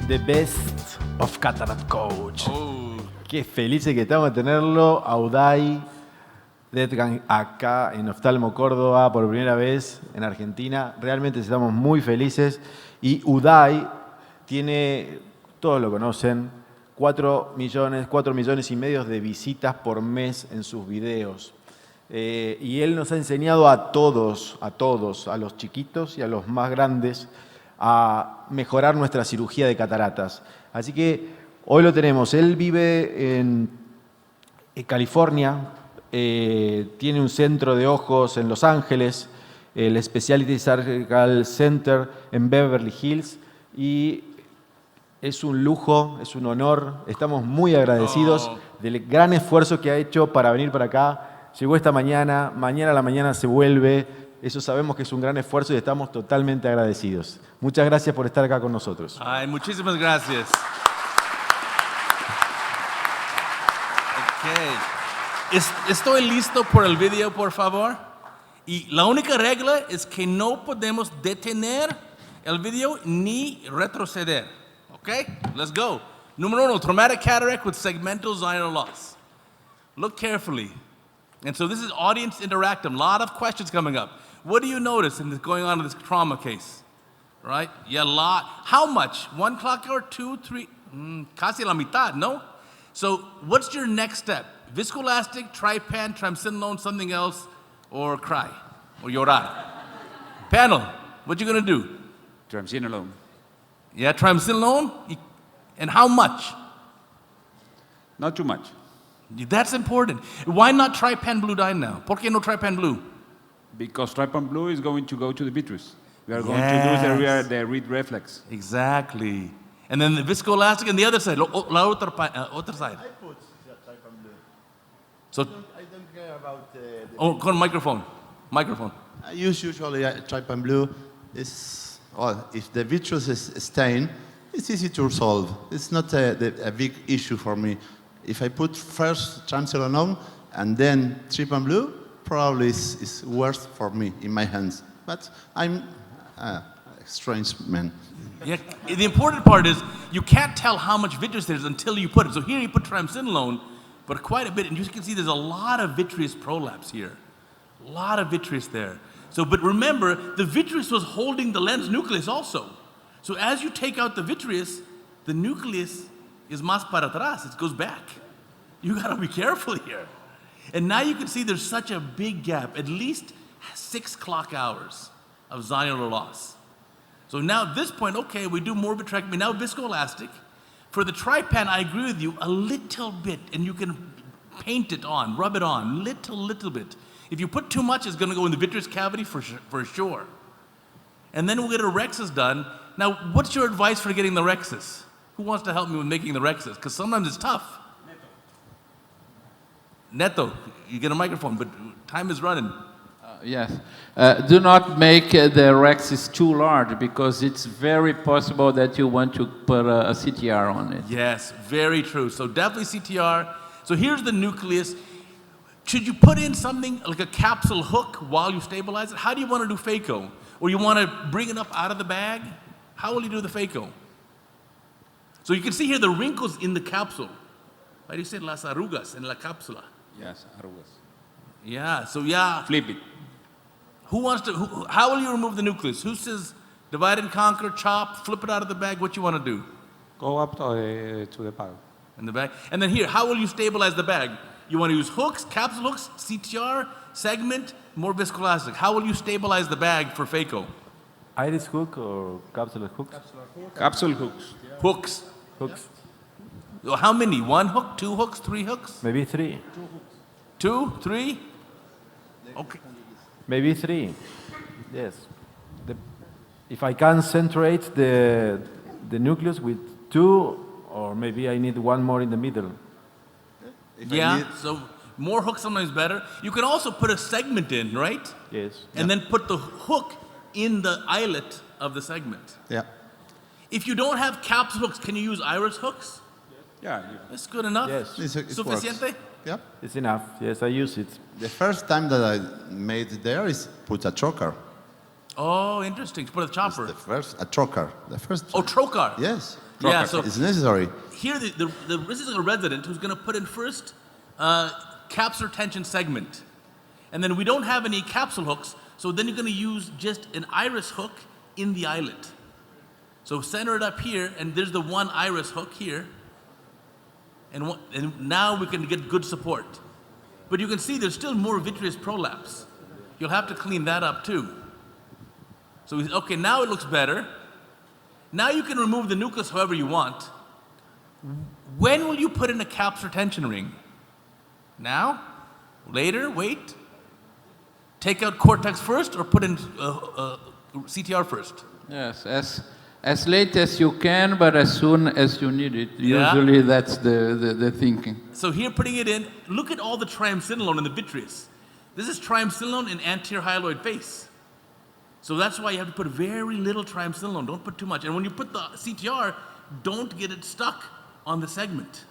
The best of Cataract Coach. Qué felices que estamos de tenerlo a Uday, Devgan acá en Oftalmocordoba por primera vez en Argentina. Realmente estamos muy felices. Y Uday tiene, todos lo conocen, 4 millones y medio de visitas por mes en sus videos. Y él nos ha enseñado a todos, a los chiquitos y a los más grandes, a mejorar nuestra cirugía de cataratas. Así que hoy lo tenemos. Él vive en California, tiene un centro de ojos en Los Ángeles, el Specialty Surgical Center en Beverly Hills, y es un lujo, es un honor. Estamos muy agradecidos del gran esfuerzo que ha hecho para venir para acá. Llegó esta mañana, mañana a la mañana se vuelve. Eso sabemos que es un gran esfuerzo y estamos totalmente agradecidos. Muchas gracias por estar acá con nosotros. Ay, muchísimas gracias. Okay. Estoy listo por el video, por favor. Y la única regla es que no podemos detener el video ni retroceder. Okay? Let's go. Número 1, traumatic cataract with segmental zyno loss. Look carefully. And so this is audience interactive. A lot of questions coming up. What do you notice in this, going on in this trauma case? Right? Yeah, a lot. How much? 1 clock hour, 2, 3? Casi la mitad, no? So what's your next step? Viscoelastic, trypan, triamcinolone, something else, or cry, or llorar? Panel, what you gonna do? Triamcinolone. Yeah, triamcinolone? And how much? Not too much. That's important. Why not trypan blue dye now? ¿Por qué no trypan blue? Because trypan blue is going to go to the vitreous. We are going to lose the read reflex. Exactly. And then the viscoelastic and the other side, la otra side. I put trypan blue. So, I don't care about con microphone. Microphone. I use usually trypan blue. If the vitreous is stained, it's easy to resolve. It's not a big issue for me. If I put first triamcinolone and then trypan blue, probably is worse for me in my hands. But I'm a strange man. Yeah, the important part is you can't tell how much vitreous there is until you put it. So here you put triamcinolone, but quite a bit, and you can see there's a lot of vitreous prolapse here. A lot of vitreous there. So, but remember, the vitreous was holding the lens nucleus also. So as you take out the vitreous, the nucleus is más para atrás. It goes back. You gotta be careful here. And now you can see there's such a big gap, at least 6 clock hours of zonular loss. So now at this point, okay, we do more vitrectomy, now viscoelastic. For the trypan, I agree with you, a little bit, and you can paint it on, rub it on, little bit. If you put too much, it's gonna go in the vitreous cavity for sure. And then we'll get a rhexis done. Now, what's your advice for getting the rhexis? Who wants to help me with making the rhexis? Because sometimes it's tough. Neto, you get a microphone, but time is running. Yes. Do not make the rhexis too large because it's very possible that you want to put a CTR on it. Yes, very true. So definitely CTR. So here's the nucleus. Should you put in something like a capsule hook while you stabilize it? How do you want to do phaco? Or you want to bring it up out of the bag? How will you do the phaco? So you can see here the wrinkles in the capsule. How do you say las arrugas en la cápsula? Yes, arrugas. Yeah, so yeah. Flip it. Who wants to, how will you remove the nucleus? Who says divide and conquer, chop, flip it out of the bag? What you want to do? Go up to the bag. In the bag? And then here, how will you stabilize the bag? You want to use hooks, capsule hooks, CTR, segment, more viscoelastic. How will you stabilize the bag for phaco? Iris hook or capsule hooks? Capsule hooks. Hooks. Hooks. How many? 1 hook, 2 hooks, 3 hooks? Maybe 3. 2, 3? Okay. Maybe 3. Yes. If I can centrate the nucleus with 2, or maybe I need 1 more in the middle. So more hooks sometimes better. You can also put a segment in, right? Yes. And then put the hook in the eyelet of the segment. Yeah. If you don't have capsule hooks, can you use iris hooks? Yeah. That's good enough. Yes. It Suficiente? works. Yeah. It's enough. Yes, I use it. The first time that I made there is put a trocar. Oh, interesting. Put a chopper. A trocar. The first. Oh, trocar. Yes. Yeah, so It's necessary. here this is a resident who's going to put in first capsular tension segment. And then we don't have any capsule hooks, so then you're going to use just an iris hook in the eyelid. So center it up here, and there's the one iris hook here. And now we can get good support. But you can see there's still more vitreous prolapse. You'll have to clean that up too. So, okay, now it looks better. Now you can remove the nucleus however you want. When will you put in a capsular tension ring? Now? Later? Wait? Take out cortex first or put in CTR first? Yes, as late as you can, but as soon as you need it. Yeah. Usually that's the thinking. So here, putting it in, look at all the triamcinolone in the vitreous. This is triamcinolone in anterior hyaloid face. So that's why you have to put very little triamcinolone. Don't put too much. And when you put the CTR, don't get it stuck on the segment.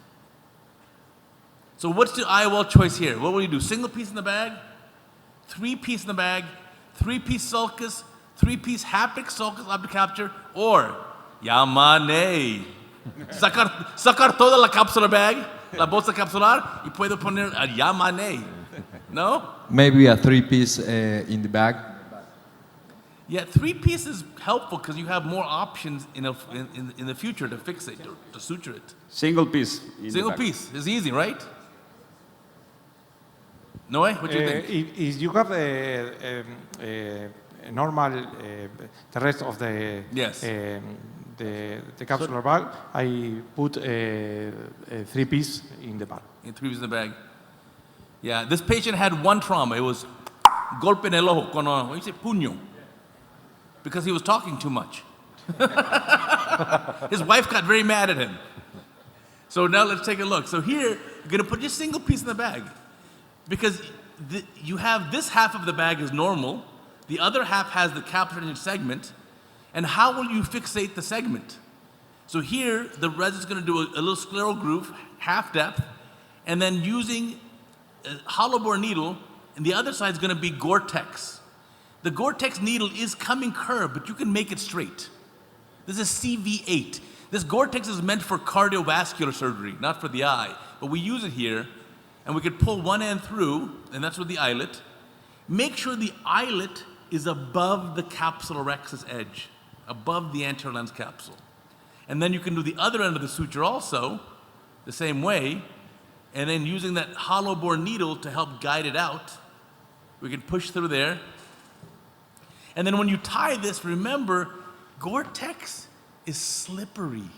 So what's the IOL choice here? What will you do? Single piece in the bag, 3-piece in the bag, 3-piece sulcus, 3-piece haptic sulcus optic capture, or Yamane. Sacar toda la cápsula bag, la bolsa capsular, y puedo poner a Yamane. No? Maybe a 3-piece in the bag. Yeah, 3-piece is helpful because you have more options in the future to fix it, to suture it. Single piece. Single piece is easy, right? Noe, what do you think? If you have a normal, the rest of the Yes. the capsular bag, I put a 3-piece in the bag. In 3-piece in the bag. Yeah, this patient had one trauma. It was golpe en el ojo, con what do you say, puño, because he was talking too much. His wife got very mad at him. So now let's take a look. So here, you're going to put just single piece in the bag. Because you have this half of the bag is normal, the other half has the capsular segment, and how will you fixate the segment? So here, the resident's going to do a little scleral groove, half depth, and then using a hollow bore needle, and the other side is going to be Gore-Tex. The Gore-Tex needle is coming curved, but you can make it straight. This is CV8. This Gore-Tex is meant for cardiovascular surgery, not for the eye, but we use it here. And we could pull one end through, and that's with the eyelet. Make sure the eyelet is above the capsular rexus edge, above the anterior lens capsule. And then you can do the other end of the suture also, the same way, and then using that hollow bore needle to help guide it out, we can push through there. And then when you tie this, remember, Gore-Tex is slippery.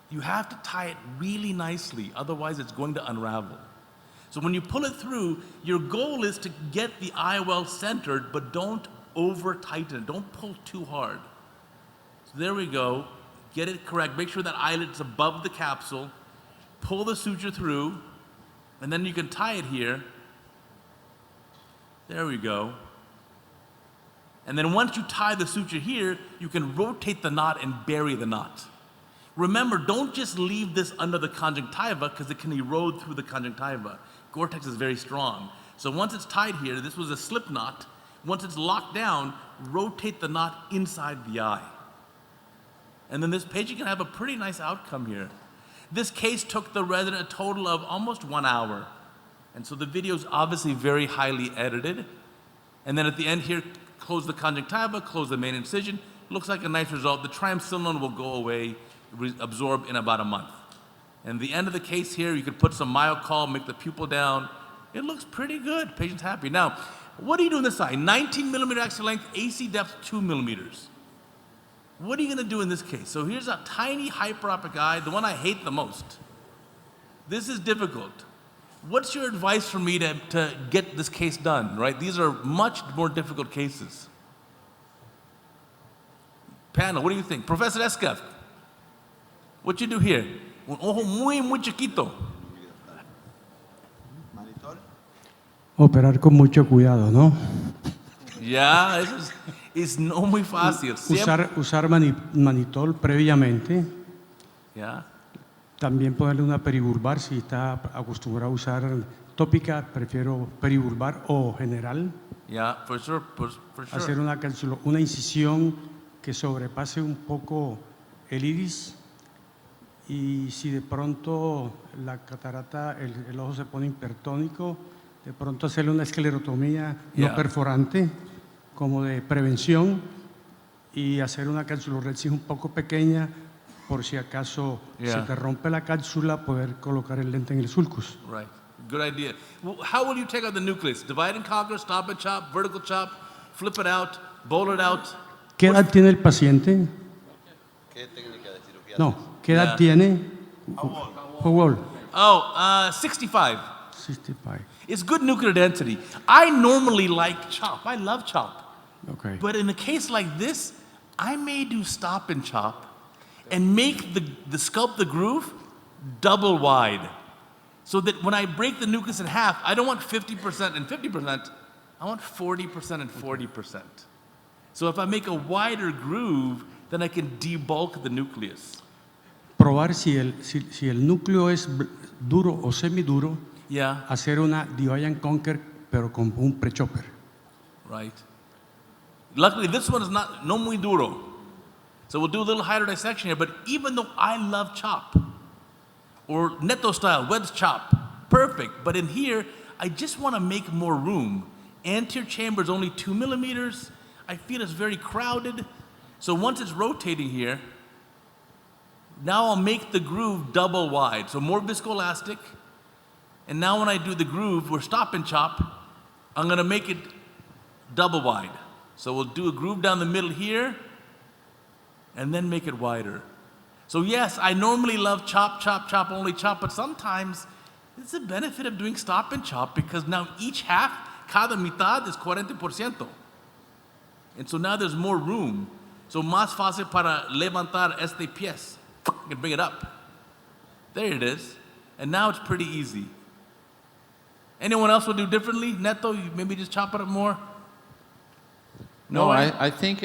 You have to tie it really nicely, otherwise it's going to unravel. So when you pull it through, your goal is to get the IOL centered, but don't over tighten it. Don't pull too hard. So there we go. Get it correct. Make sure that eyelet's above the capsule. Pull the suture through, and then you can tie it here. There we go. And then once you tie the suture here, you can rotate the knot and bury the knot. Remember, don't just leave this under the conjunctiva because it can erode through the conjunctiva. Gore-Tex is very strong. So once it's tied here, this was a slip knot. Once it's locked down, rotate the knot inside the eye. And then this patient can have a pretty nice outcome here. This case took the resident a total of almost 1 hour. And so the video is obviously very highly edited. And then at the end here, close the conjunctiva, close the main incision. Looks like a nice result. The triamcinolone will go away, absorb in about a month. And the end of the case here, you could put some myocall, make the pupil down. It looks pretty good. Patient's happy. Now, what do you do on this side? 19 millimeter axial length, AC depth 2 millimeters. What are you going to do in this case? So here's a tiny hyperopic eye, the one I hate the most. This is difficult. What's your advice for me to get this case done, right? These are much more difficult cases. Panel, what do you think? Professor Escaf, what you do here? Un ojo muy chiquito. Operar con mucho cuidado, ¿no? Ya, es no muy fácil. Usar manitol previamente. Ya. También ponerle una peribulbar si está acostumbrado a usar tópica, prefiero peribulbar o general. Yeah, for sure. Hacer una incisión que sobrepase un poco el iris Y si de pronto la catarata, el ojo se pone hipertónico, de pronto hacerle una esclerotomía Yeah. no perforante, como de prevención, y hacer una cápsulorexis un poco pequeña, por si acaso Yeah. se te rompe la cápsula, poder colocar el lente en el sulcus. Right. Good idea. Well, how will you take out the nucleus? Divide and conquer, stop and chop, vertical chop, flip it out, bowl it out. ¿Qué edad tiene el paciente? ¿Qué técnica de cirugía? No, ¿qué edad Yeah. tiene? How old? 65. 65. It's good nuclear density. I normally like chop. I love chop. Okay. But in a case like this, I may do stop and chop and make the sculpt the groove double wide. So that when I break the nucleus in half, I don't want 50% and 50%, I want 40% and 40%. So if I make a wider groove, then I can debulk the nucleus. Probar si el núcleo es duro o semiduro, Yeah, hacer una divide and conquer, pero con un pre-chopper. right. Luckily, this one is no muy duro. So we'll do a little higher dissection here, but even though I love chop, or neto style, wedge chop, perfect. But in here, I just want to make more room. Anterior chamber is only 2 millimeters. I feel it's very crowded. So once it's rotating here, now I'll make the groove double wide. So more viscoelastic. And now when I do the groove, or stop and chop, I'm gonna make it double wide. So we'll do a groove down the middle here, and then make it wider. So yes, I normally love chop, chop, chop, only chop, but sometimes it's a benefit of doing stop and chop because now each half, cada mitad is 40%. And so now there's more room. So más fácil para levantar este pies. You can bring it up. There it is. And now it's pretty easy. Anyone else will do differently? Neto, you maybe just chop it up more? No, I think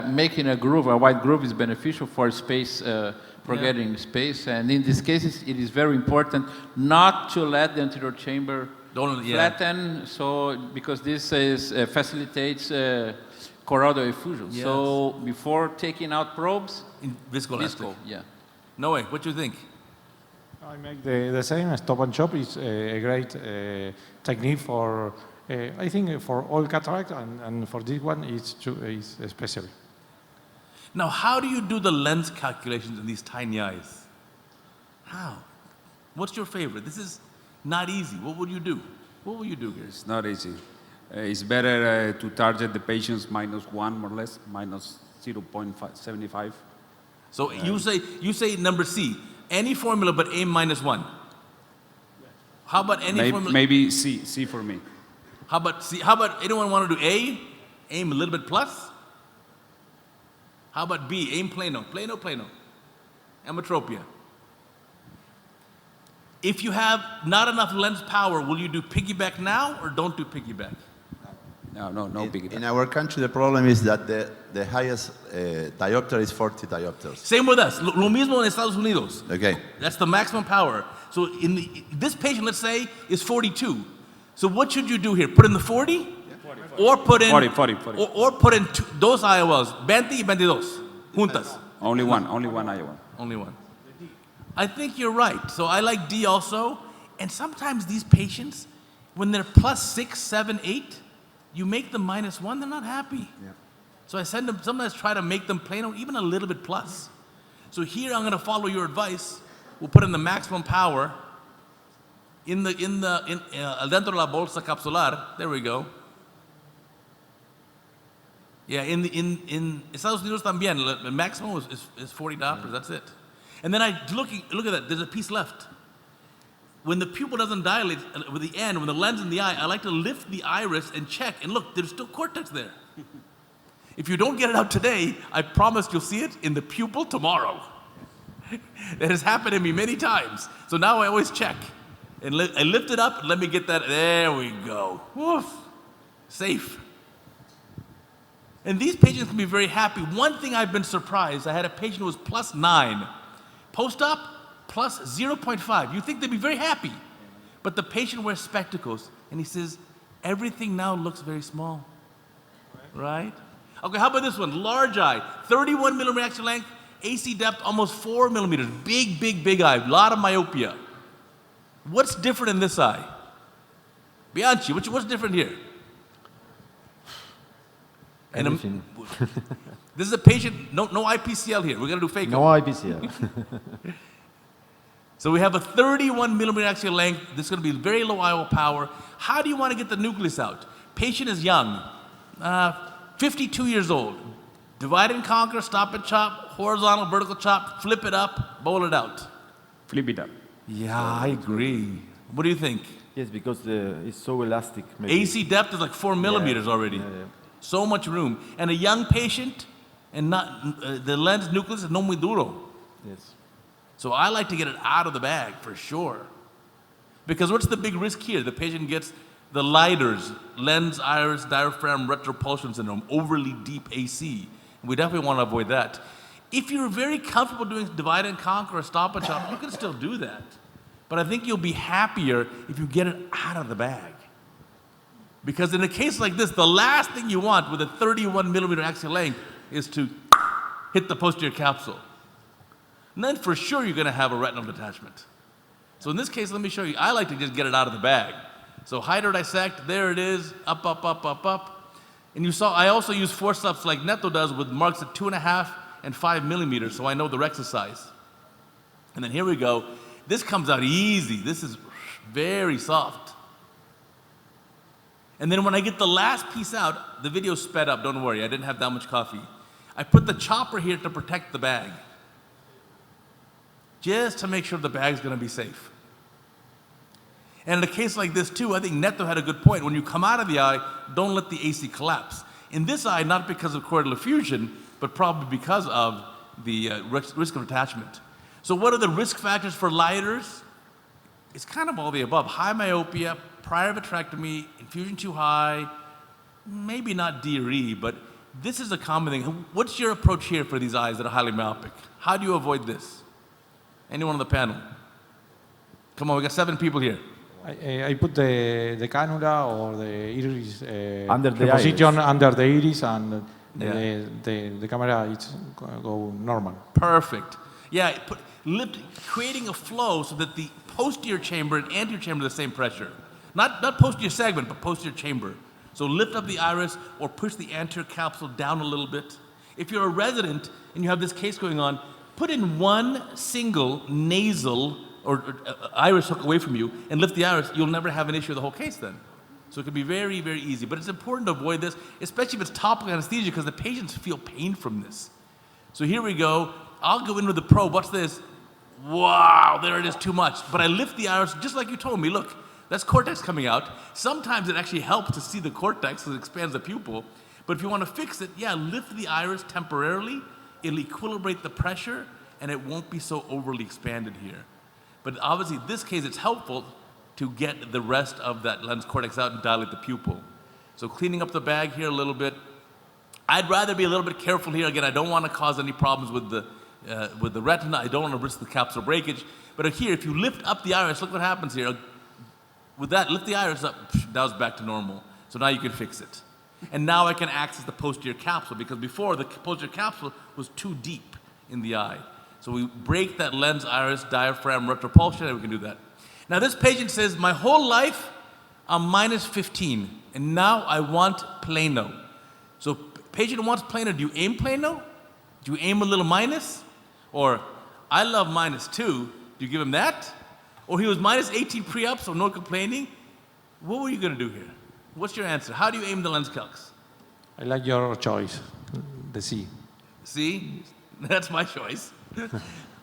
making a groove, a wide groove, is beneficial for space, for getting space. And in this case, it is very important not to let the anterior chamber flatten, so because this facilitates choroidal effusion. Yes. So before taking out probes, Viscoelastic. yeah. No way. What do you think? I make the same. Stop and chop is a great technique for, I think, for all cataract, and for this one, it's special. Now, how do you do the lens calculations in these tiny eyes? How? What's your favorite? This is not easy. What would you do? What will you do here? It's not easy. It's better to target the patients -1 more or less, minus 0.75. So you say number C, any formula but aim -1. How about any formula? Maybe C for me. How about C? How about anyone want to do A? Aim a little bit plus? How about B? Aim plano, plano, plano. Ametropia. If you have not enough lens power, will you do piggyback now or don't do piggyback? No big. In our country, the problem is that the highest diopter is 40 diopters. Same with us. Lo mismo en Estados Unidos. Okay. That's the maximum power. So this patient, let's say, is 42. So what should you do here? Put in the 40? Or put in 40. Or put in dos IOLs, 20 y 22, juntas. Only one IOL. Only one. I think you're right. So I like D also. And sometimes these patients, when they're +6, 7, 8, you make them -1, they're not happy. Yeah. So I sometimes try to make them plano, even a little bit plus. So here I'm going to follow your advice. We'll put in the maximum power dentro de la bolsa capsular. There we go. Yeah, in Estados Unidos también, the maximum is 40 diopters, that's it. And then look at that, there's a piece left. When the pupil doesn't dilate with the end, when the lens in the eye, I like to lift the iris and check, and look, there's still cortex there. If you don't get it out today, I promise you'll see it in the pupil tomorrow. That has happened to me many times. So now I always check. And I lift it up, and let me get that, there we go. Woof, safe. And these patients can be very happy. One thing I've been surprised, I had a patient who was +9. Post-op, +0.5. You think they'd be very happy. But the patient wears spectacles, and he says, everything now looks very small. Right? Okay, how about this one? Large eye, 31 millimeter axial length, AC depth almost 4 millimeters. Big, big, big eye. A lot of myopia. What's different in this eye? Bianchi, what's different here? Everything. This is a patient, no IPCL here. We're going to do phaco. No IPCL. So we have a 31 millimeter axial length. This is going to be very low IOL power. How do you want to get the nucleus out? Patient is young, 52 years old. Divide and conquer, stop and chop, horizontal, vertical chop, flip it up, bowl it out. Flip it up. Yeah, I agree. What do you think? Yes, because it's so elastic. Maybe. AC depth is like 4 millimeters already. Yeah. So much room. And a young patient, and not the lens nucleus is no muy duro. Yes. So I like to get it out of the bag for sure. Because what's the big risk here? The patient gets the lighters, lens, iris, diaphragm, retropulsion syndrome, overly deep AC. We definitely want to avoid that. If you're very comfortable doing divide and conquer or stop and chop, you can still do that. But I think you'll be happier if you get it out of the bag. Because in a case like this, the last thing you want with a 31 millimeter axial length is to hit the posterior capsule. And then for sure you're going to have a retinal detachment. So in this case, let me show you. I like to just get it out of the bag. So hydro dissect, there it is, up, up, up, up, up. And you saw I also use forceps like Neto does with marks at 2.5 and 5 millimeters, so I know the rexus size. And then here we go. This comes out easy. This is very soft. And then when I get the last piece out, the video sped up, don't worry, I didn't have that much coffee. I put the chopper here to protect the bag, just to make sure the bag's gonna be safe. And in a case like this too, I think Neto had a good point. When you come out of the eye, don't let the AC collapse. In this eye, not because of choroidal effusion, but probably because of the risk of attachment. So what are the risk factors for lighters? It's kind of all the above. High myopia, prior vitrectomy, infusion too high, maybe not D or E, but this is a common thing. What's your approach here for these eyes that are highly myopic? How do you avoid this? Anyone on the panel? Come on, we got 7 people here. I put the cannula or the iris Under the position iris. under the iris, and Yeah. the camera is go normal. Perfect. Yeah, creating a flow so that the posterior chamber and anterior chamber are the same pressure. Not posterior segment, but posterior chamber. So lift up the iris or push the anterior capsule down a little bit. If you're a resident and you have this case going on, put in one single nasal or iris hook away from you and lift the iris. You'll never have an issue with the whole case then. So it can be very, very easy. But it's important to avoid this, especially if it's topical anesthesia, because the patients feel pain from this. So here we go. I'll go in with the probe. Watch this. Wow, there it is, too much. But I lift the iris just like you told me. Look, that's cortex coming out. Sometimes it actually helps to see the cortex because it expands the pupil. But if you want to fix it, yeah, lift the iris temporarily. It'll equilibrate the pressure, and it won't be so overly expanded here. But obviously, in this case, it's helpful to get the rest of that lens cortex out and dilate the pupil. So cleaning up the bag here a little bit. I'd rather be a little bit careful here. Again, I don't want to cause any problems with the retina. I don't want to risk the capsular breakage. But here, if you lift up the iris, look what happens here. With that, lift the iris up, that was back to normal. So now you can fix it. And now I can access the posterior capsule, because before the posterior capsule was too deep in the eye. So we break that lens, iris, diaphragm, retropulsion, and we can do that. Now this patient says, my whole life I'm minus 15, and now I want plano. So patient wants plano, do you aim plano? Do you aim a little minus? Or, I love minus 2, do you give him that? Or he was minus 18 pre-op, so no complaining. What were you gonna do here? What's your answer? How do you aim the lens calcs? I like your choice, the C. C? That's my choice.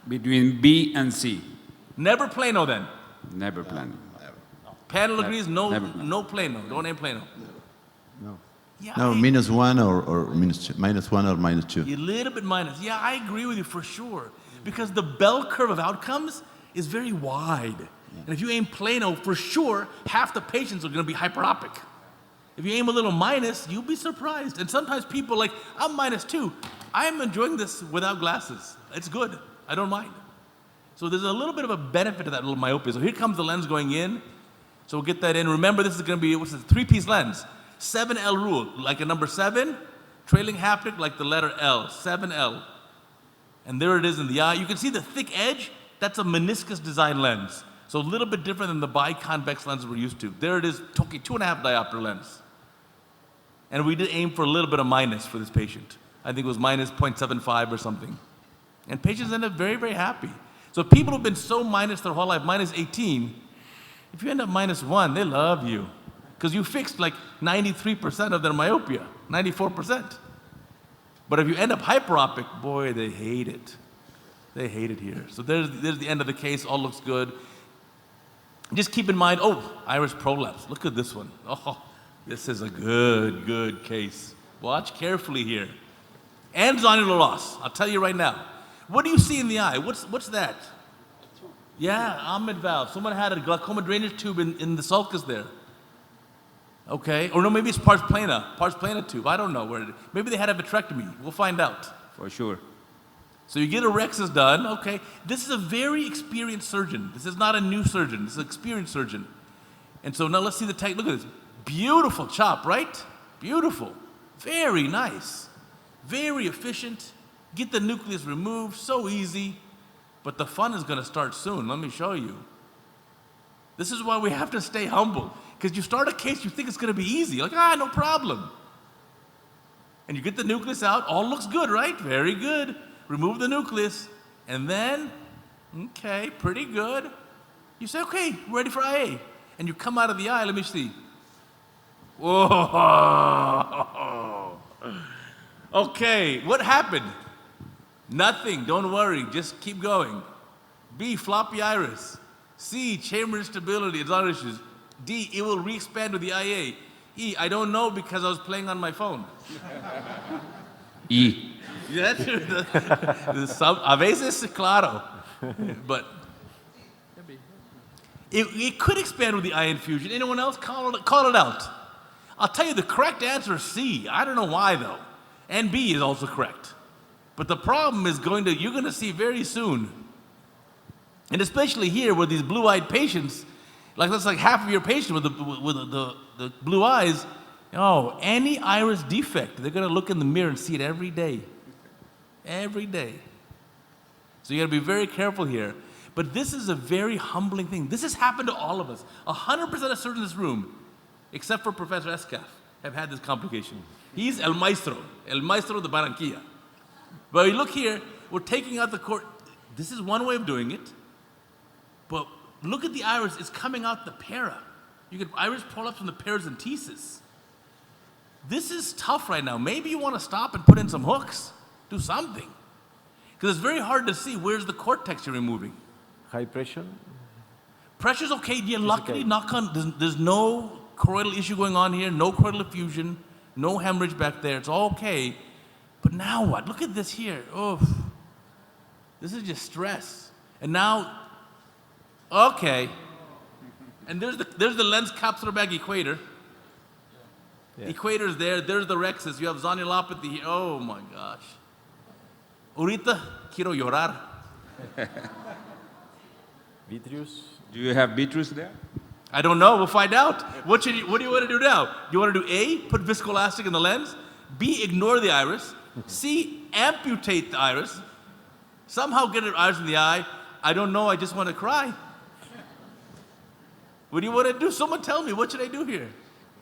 Between B and C. Never plano then. Never planning. Panel agrees, never. no plano. Don't aim plano. No. Yeah, No, -1 or -1 or -2. A little bit minus. Yeah, I agree with you for sure. Because the bell curve of outcomes is very wide. And if you aim plano, for sure, half the patients are going to be hyperopic. If you aim a little minus, you'll be surprised. And sometimes people like, I'm -2. I'm enjoying this without glasses. It's good. I don't mind. So there's a little bit of a benefit to that little myopia. So here comes the lens going in. So we'll get that in. Remember, this is going to be, what's this, 3-piece lens. 7L rule, like a number 7. Trailing haptic, like the letter L. 7L. And there it is in the eye. You can see the thick edge. That's a meniscus design lens. So a little bit different than the biconvex lenses we're used to. There it is, 2.5 diopter lens. And we did aim for a little bit of minus for this patient. I think it was minus 0.75 or something. And patients end up very, very happy. So people who've been so minus their whole life, minus 18, if you end up minus 1, they love you. Because you fixed like 93% of their myopia, 94%. But if you end up hyperopic, boy, they hate it. They hate it here. So there's the end of the case, all looks good. Just keep in mind, iris prolapse. Look at this one. Oh, this is a good case. Watch carefully here. And zonular loss, I'll tell you right now. What do you see in the eye? What's that? Yeah, Ahmed valve. Someone had a glaucoma drainage tube in the sulcus there. Okay, or no, maybe it's pars plana tube. I don't know where it is. Maybe they had a vitrectomy. We'll find out. For sure. So you get a rexus done, okay. This is a very experienced surgeon. This is not a new surgeon, this is an experienced surgeon. And so now let's see the tech, look at this. Beautiful chop, right? Beautiful, very nice, very efficient. Get the nucleus removed, so easy. But the fun is gonna start soon, let me show you. This is why we have to stay humble. Because you start a case, you think it's gonna be easy, like, no problem. And you get the nucleus out, all looks good, right? Very good. Remove the nucleus, and then, okay, pretty good. You say, okay, ready for IA. And you come out of the eye, let me see. Whoa. Okay, what happened? Nothing, don't worry, just keep going. B, floppy iris. C, chamber instability, it's other issues. D, it will re-expand with the IA. E, I don't know because I was playing on my phone. E. A veces, claro. But it could expand with the eye infusion. Anyone else? Call it out. I'll tell you the correct answer is C. I don't know why though. And B is also correct. But the problem is you're going to see very soon. And especially here with these blue-eyed patients, that's like half of your patient with the blue eyes, any iris defect, they're going to look in the mirror and see it every day. Every day. So you got to be very careful here. But this is a very humbling thing. This has happened to all of us. 100% of surgeons in this room, except for Professor Escaf, have had this complication. He's el maestro de Barranquilla. But you look here, we're taking out the cord. This is one way of doing it. But look at the iris, it's coming out the para. You get iris prolapse from the paracentesis. This is tough right now. Maybe you want to stop and put in some hooks. Do something. Because it's very hard to see where's the cortex you're removing. High pressure? Pressure's okay. Yeah, luckily, knock on, there's no choroidal issue going on here, no choroidal effusion, no hemorrhage back there. It's all okay. But now what? Look at this here. Oh, this is just stress. And now, okay. And there's the lens capsular bag equator. Yeah. Equator's there. There's the rexus. You have zonulopathy here. Oh my gosh. Ahorita quiero llorar. Vitreous? Do you have vitreous there? I don't know. We'll find out. What do you want to do now? You want to do A, put viscoelastic in the lens? B, ignore the iris? C, amputate the iris? Somehow get an iris in the eye? I don't know. I just want to cry. What do you want to do? Someone tell me. What should I do here?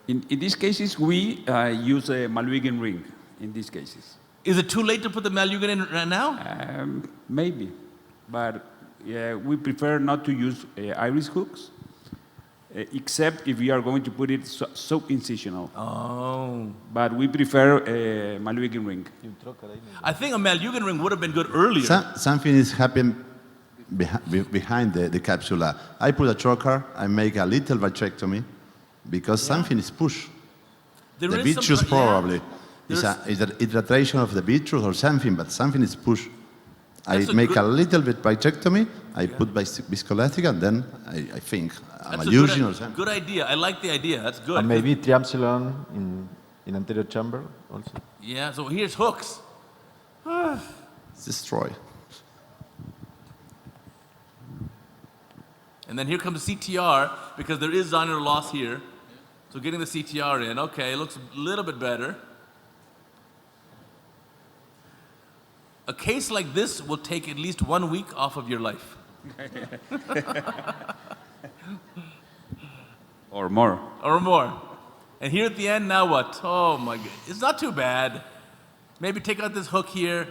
In these cases, we use a Malvigin ring. In these cases. Is it too late to put the Malvigin in right now? Maybe, but we prefer not to use iris hooks, except if we are going to put it sub-incisional. Oh. But we prefer a Malvigin ring. I think a Malvigin ring would have been good earlier. Something is happening behind the capsula. I put a trocar, I make a little vitrectomy, because something is pushed. The vitreous probably. It's an hydration of the vitreous or something, but something is pushed. I make a little bit vitrectomy, I put viscoelastic, and then I think I'm using or something. Good idea. I like the idea. That's good. And maybe triamcinolone in anterior chamber also. Yeah, so here's hooks. Destroy. And then here comes CTR, because there is zonular loss here. So getting the CTR in, okay, it looks a little bit better. A case like this will take at least 1 week off of your life. Or more. Or more. And here at the end, now what? Oh my God. It's not too bad. Maybe take out this hook here.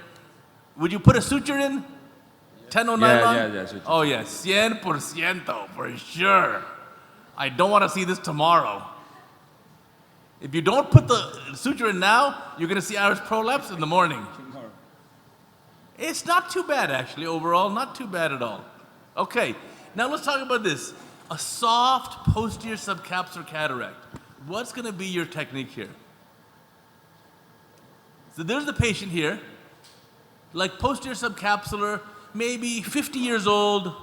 Would you put a suture in? 10 nylon? Yeah, suture. Oh yeah, 100%, for sure. I don't want to see this tomorrow. If you don't put the suture in now, you're going to see iris prolapse in the morning. It's not too bad, actually, overall. Not too bad at all. Okay, now let's talk about this. A soft posterior subcapsular cataract. What's going to be your technique here? So there's the patient here, like posterior subcapsular, maybe 50 years old,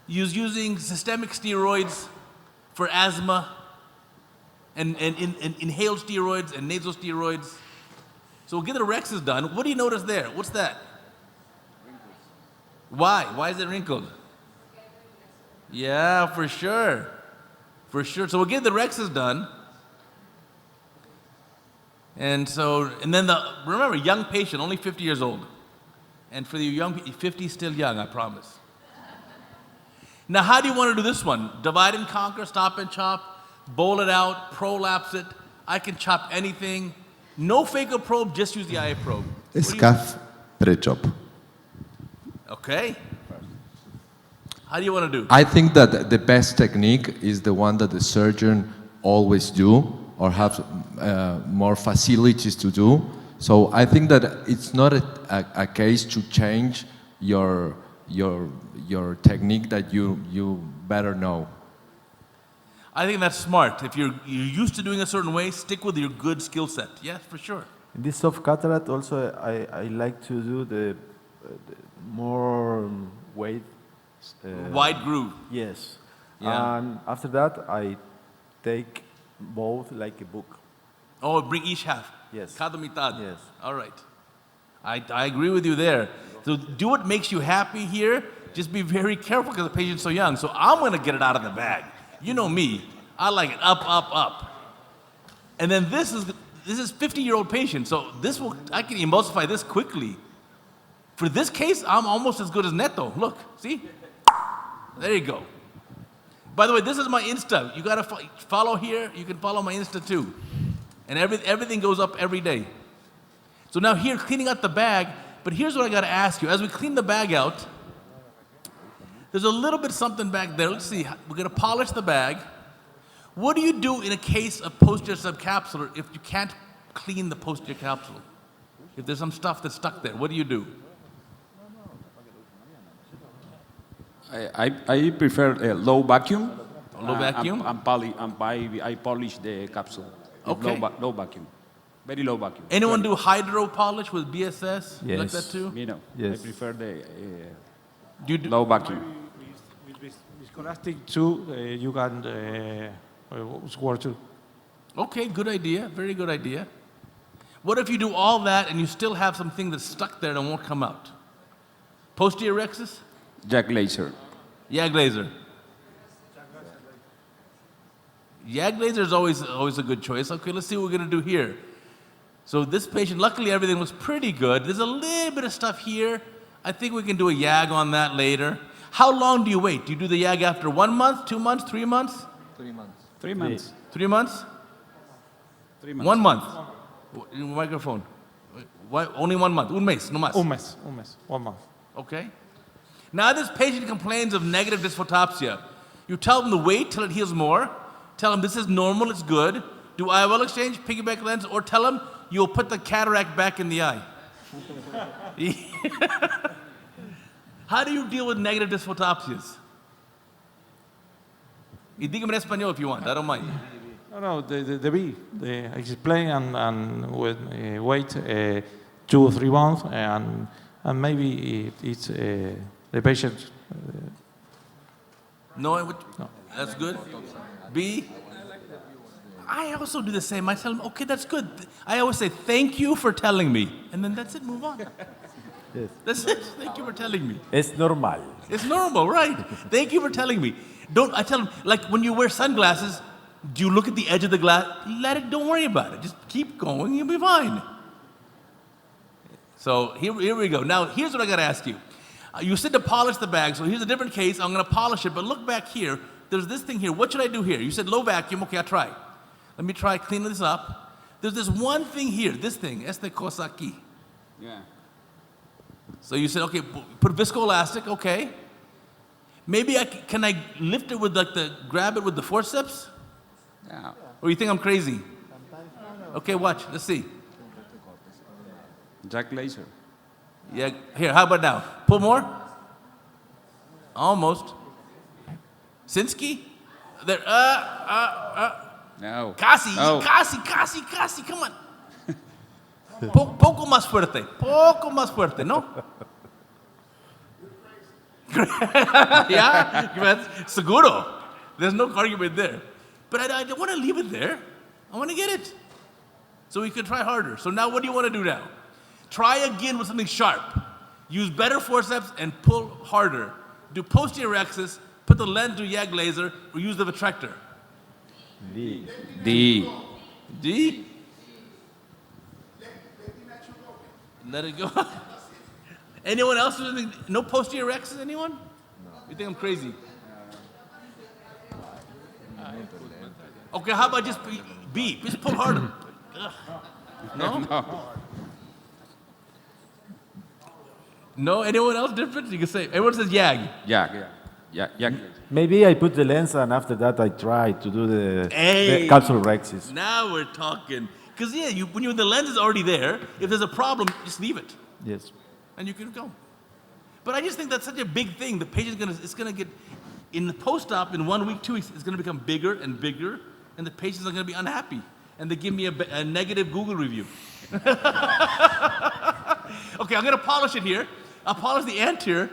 using systemic steroids for asthma, and inhaled steroids and nasal steroids. So we'll get the rexes done. What do you notice there? What's that? Why? Why is it wrinkled? Yeah, for sure. For sure. So we'll get the rexes done. And then remember, young patient, only 50 years old. And for the young, 50 is still young, I promise. Now, how do you want to do this one? Divide and conquer, stop and chop, bowl it out, prolapse it. I can chop anything. No phaco probe, just use the IA probe. Escaf pre-chop. Okay. How do you want to do? I think that the best technique is the one that the surgeon always do or have more facilities to do. So I think that it's not a case to change your technique that you better know. I think that's smart. If you're used to doing a certain way, stick with your good skill set. Yes, for sure. In this soft cataract, also I like to do the more weight. Wide groove. Yes. Yeah. And after that, I take both like a book. Oh, bring each half. Yes. Cada mitad. Yes. All right. I agree with you there. So do what makes you happy here. Just be very careful because the patient's so young. So I'm going to get it out of the bag. You know me. I like it up, up, up. And then this is 50-year-old patient. So I can emulsify this quickly. For this case, I'm almost as good as Neto. Look, see? There you go. By the way, this is my Insta. You got to follow here. You can follow my Insta too. And everything goes up every day. So now here, cleaning out the bag, but here's what I got to ask you. As we clean the bag out, there's a little bit something back there. Let's see. We're going to polish the bag. What do you do in a case of posterior subcapsular if you can't clean the posterior capsule? If there's some stuff that's stuck there, what do you do? I prefer a low vacuum. Low vacuum? I polish the capsule. Okay. Low vacuum. Very low vacuum. Anyone do hydro polish with BSS? Yes. Like that too? You know, Yes. I prefer the You do? low vacuum. With viscoelastic too, you can work too. Okay, good idea. Very good idea. What if you do all that and you still have something that's stuck there and won't come out? Posterior rexus? Jack laser. YAG laser. YAG laser is always a good choice. Okay, let's see what we're going to do here. So this patient, luckily everything looks pretty good. There's a little bit of stuff here. I think we can do a YAG on that later. How long do you wait? Do you do the YAG after 1 month, 2 months, 3 months? 3 months. 3 months. 3 months? 3 months. 1 month. Microphone. Why, only 1 month. Un mes, no más. Un mes, 1 month. Okay. Now this patient complains of negative dysphotopsia. You tell them to wait till it heals more. Tell them this is normal, it's good. Do IOL exchange, piggyback lens, or tell them you'll put the cataract back in the eye. How do you deal with negative dysphotopsias? Y dígame en español if you want, I don't mind. No, the B. I explain and with, wait 2 or 3 months and maybe it's the patient. No, that's good. B. I also do the same. I tell them, okay, that's good. I always say, thank you for telling me. And then that's it, move on. Yes. That's it. Thank you for telling me. Es normal. It's normal, right? Thank you for telling me. I tell them, like when you wear sunglasses, do you look at the edge of the glass? Don't worry about it. Just keep going, you'll be fine. So here we go. Now, here's what I got to ask you. You said to polish the bag, so here's a different case. I'm going to polish it, but look back here. There's this thing here. What should I do here? You said low vacuum. Okay, I'll try. Let me try cleaning this up. There's this one thing here, this thing, este cosa aquí. Yeah. So you said, okay, put viscoelastic, okay. Maybe can I lift it with grab it with the forceps? Yeah. Or you think I'm crazy? Okay, watch, let's see. Jack laser. Yeah, here, how about now? Pull more? Almost. Sinsky? There, No. Casi, No. casi, come on. Poco más fuerte, ¿no? Yeah, seguro. There's no argument there. But I don't want to leave it there. I want to get it. So we could try harder. So now what do you want to do now? Try again with something sharp. Use better forceps and pull harder. Do posterior axis, put the lens, do YAG laser, or use the retractor. D. D. D? Let it go. Anyone else? No posterior axis, anyone? No. You think I'm crazy? Okay, how about just B? Just pull harder. No? No? Anyone else different? You can say, everyone says YAG. Yeah. Maybe I put the lens and after that I try to do the capsule rexis. Now we're talking. Because when the lens is already there, if there's a problem, just leave it. Yes. And you can go. But I just think that's such a big thing. The patient's gonna get, in the post-op, in 1 week, 2 weeks, it's gonna become bigger and bigger, and the patients are gonna be unhappy. And they give me a negative Google review. Okay, I'm gonna polish it here. I'll polish the anterior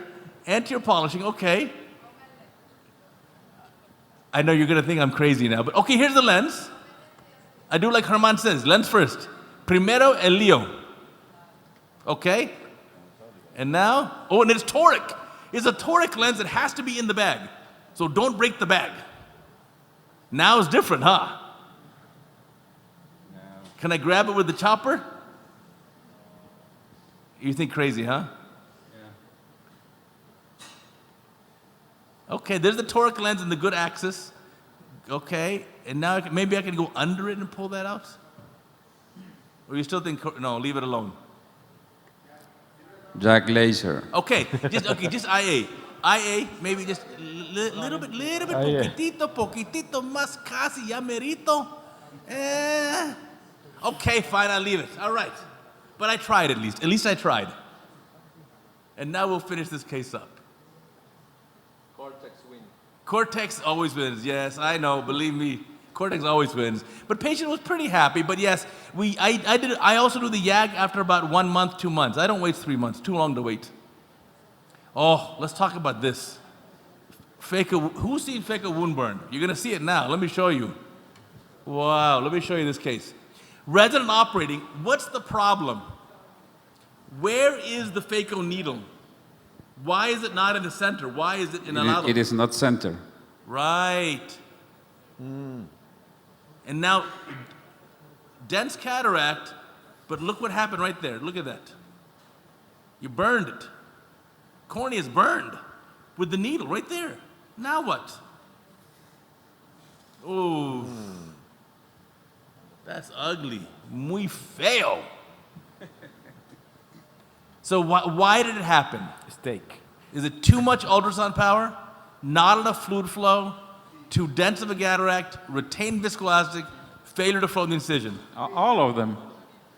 polishing, okay. I know you're gonna think I'm crazy now, but okay, here's the lens. I do like Germán says, lens first. Primero el lío. Okay? And now, and it's toric. It's a toric lens that has to be in the bag. So don't break the bag. Now it's different, huh? No. Can I grab it with the chopper? You think crazy, huh? Yeah. Okay, there's the toric lens and the good axis. Okay, and now maybe I can go under it and pull that out? Or you still think, no, leave it alone? Jack laser. Okay, just IA. IA, maybe just little bit, poquitito más, casi, ya merito. Okay, fine, I'll leave it. All right. But I tried at least. At least I tried. And now we'll finish this case up. Cortex always wins. Yes, I know. Believe me, Cortex always wins. But patient was pretty happy. But yes, I also do the YAG after about 1 month, 2 months. I don't wait 3 months. Too long to wait. Oh, let's talk about this. Who's seen phaco wound burn? You're gonna see it now. Let me show you. Wow. Let me show you this case. Resident operating. What's the problem? Where is the phaco needle? Why is it not in the center? Why is it in el lado? It is not center. Right. And now, dense cataract, but look what happened right there. Look at that. You burned it. Cornea is burned with the needle right there. Now what? Oh, that's ugly. Muy feo. So why did it happen? Mistake. Is it too much ultrasound power? Not enough fluid flow? Too dense of a cataract? Retained viscoelastic? Failure to flow the incision? All of them.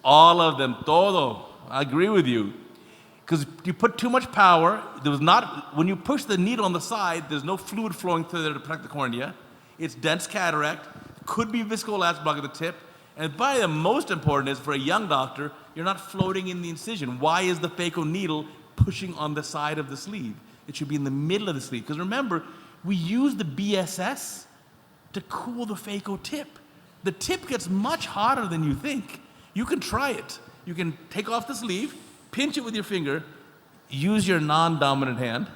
All of them. Todo. I agree with you. Because you put too much power. When you push the needle on the side, there's no fluid flowing through there to protect the cornea. It's dense cataract. Could be viscoelastic block at the tip. And by the most important is for a young doctor, you're not floating in the incision. Why is the phaco needle pushing on the side of the sleeve? It should be in the middle of the sleeve. Because remember, we use the BSS to cool the phaco tip. The tip gets much hotter than you think. You can try it. You can take off the sleeve, pinch it with your finger, use your non-dominant hand,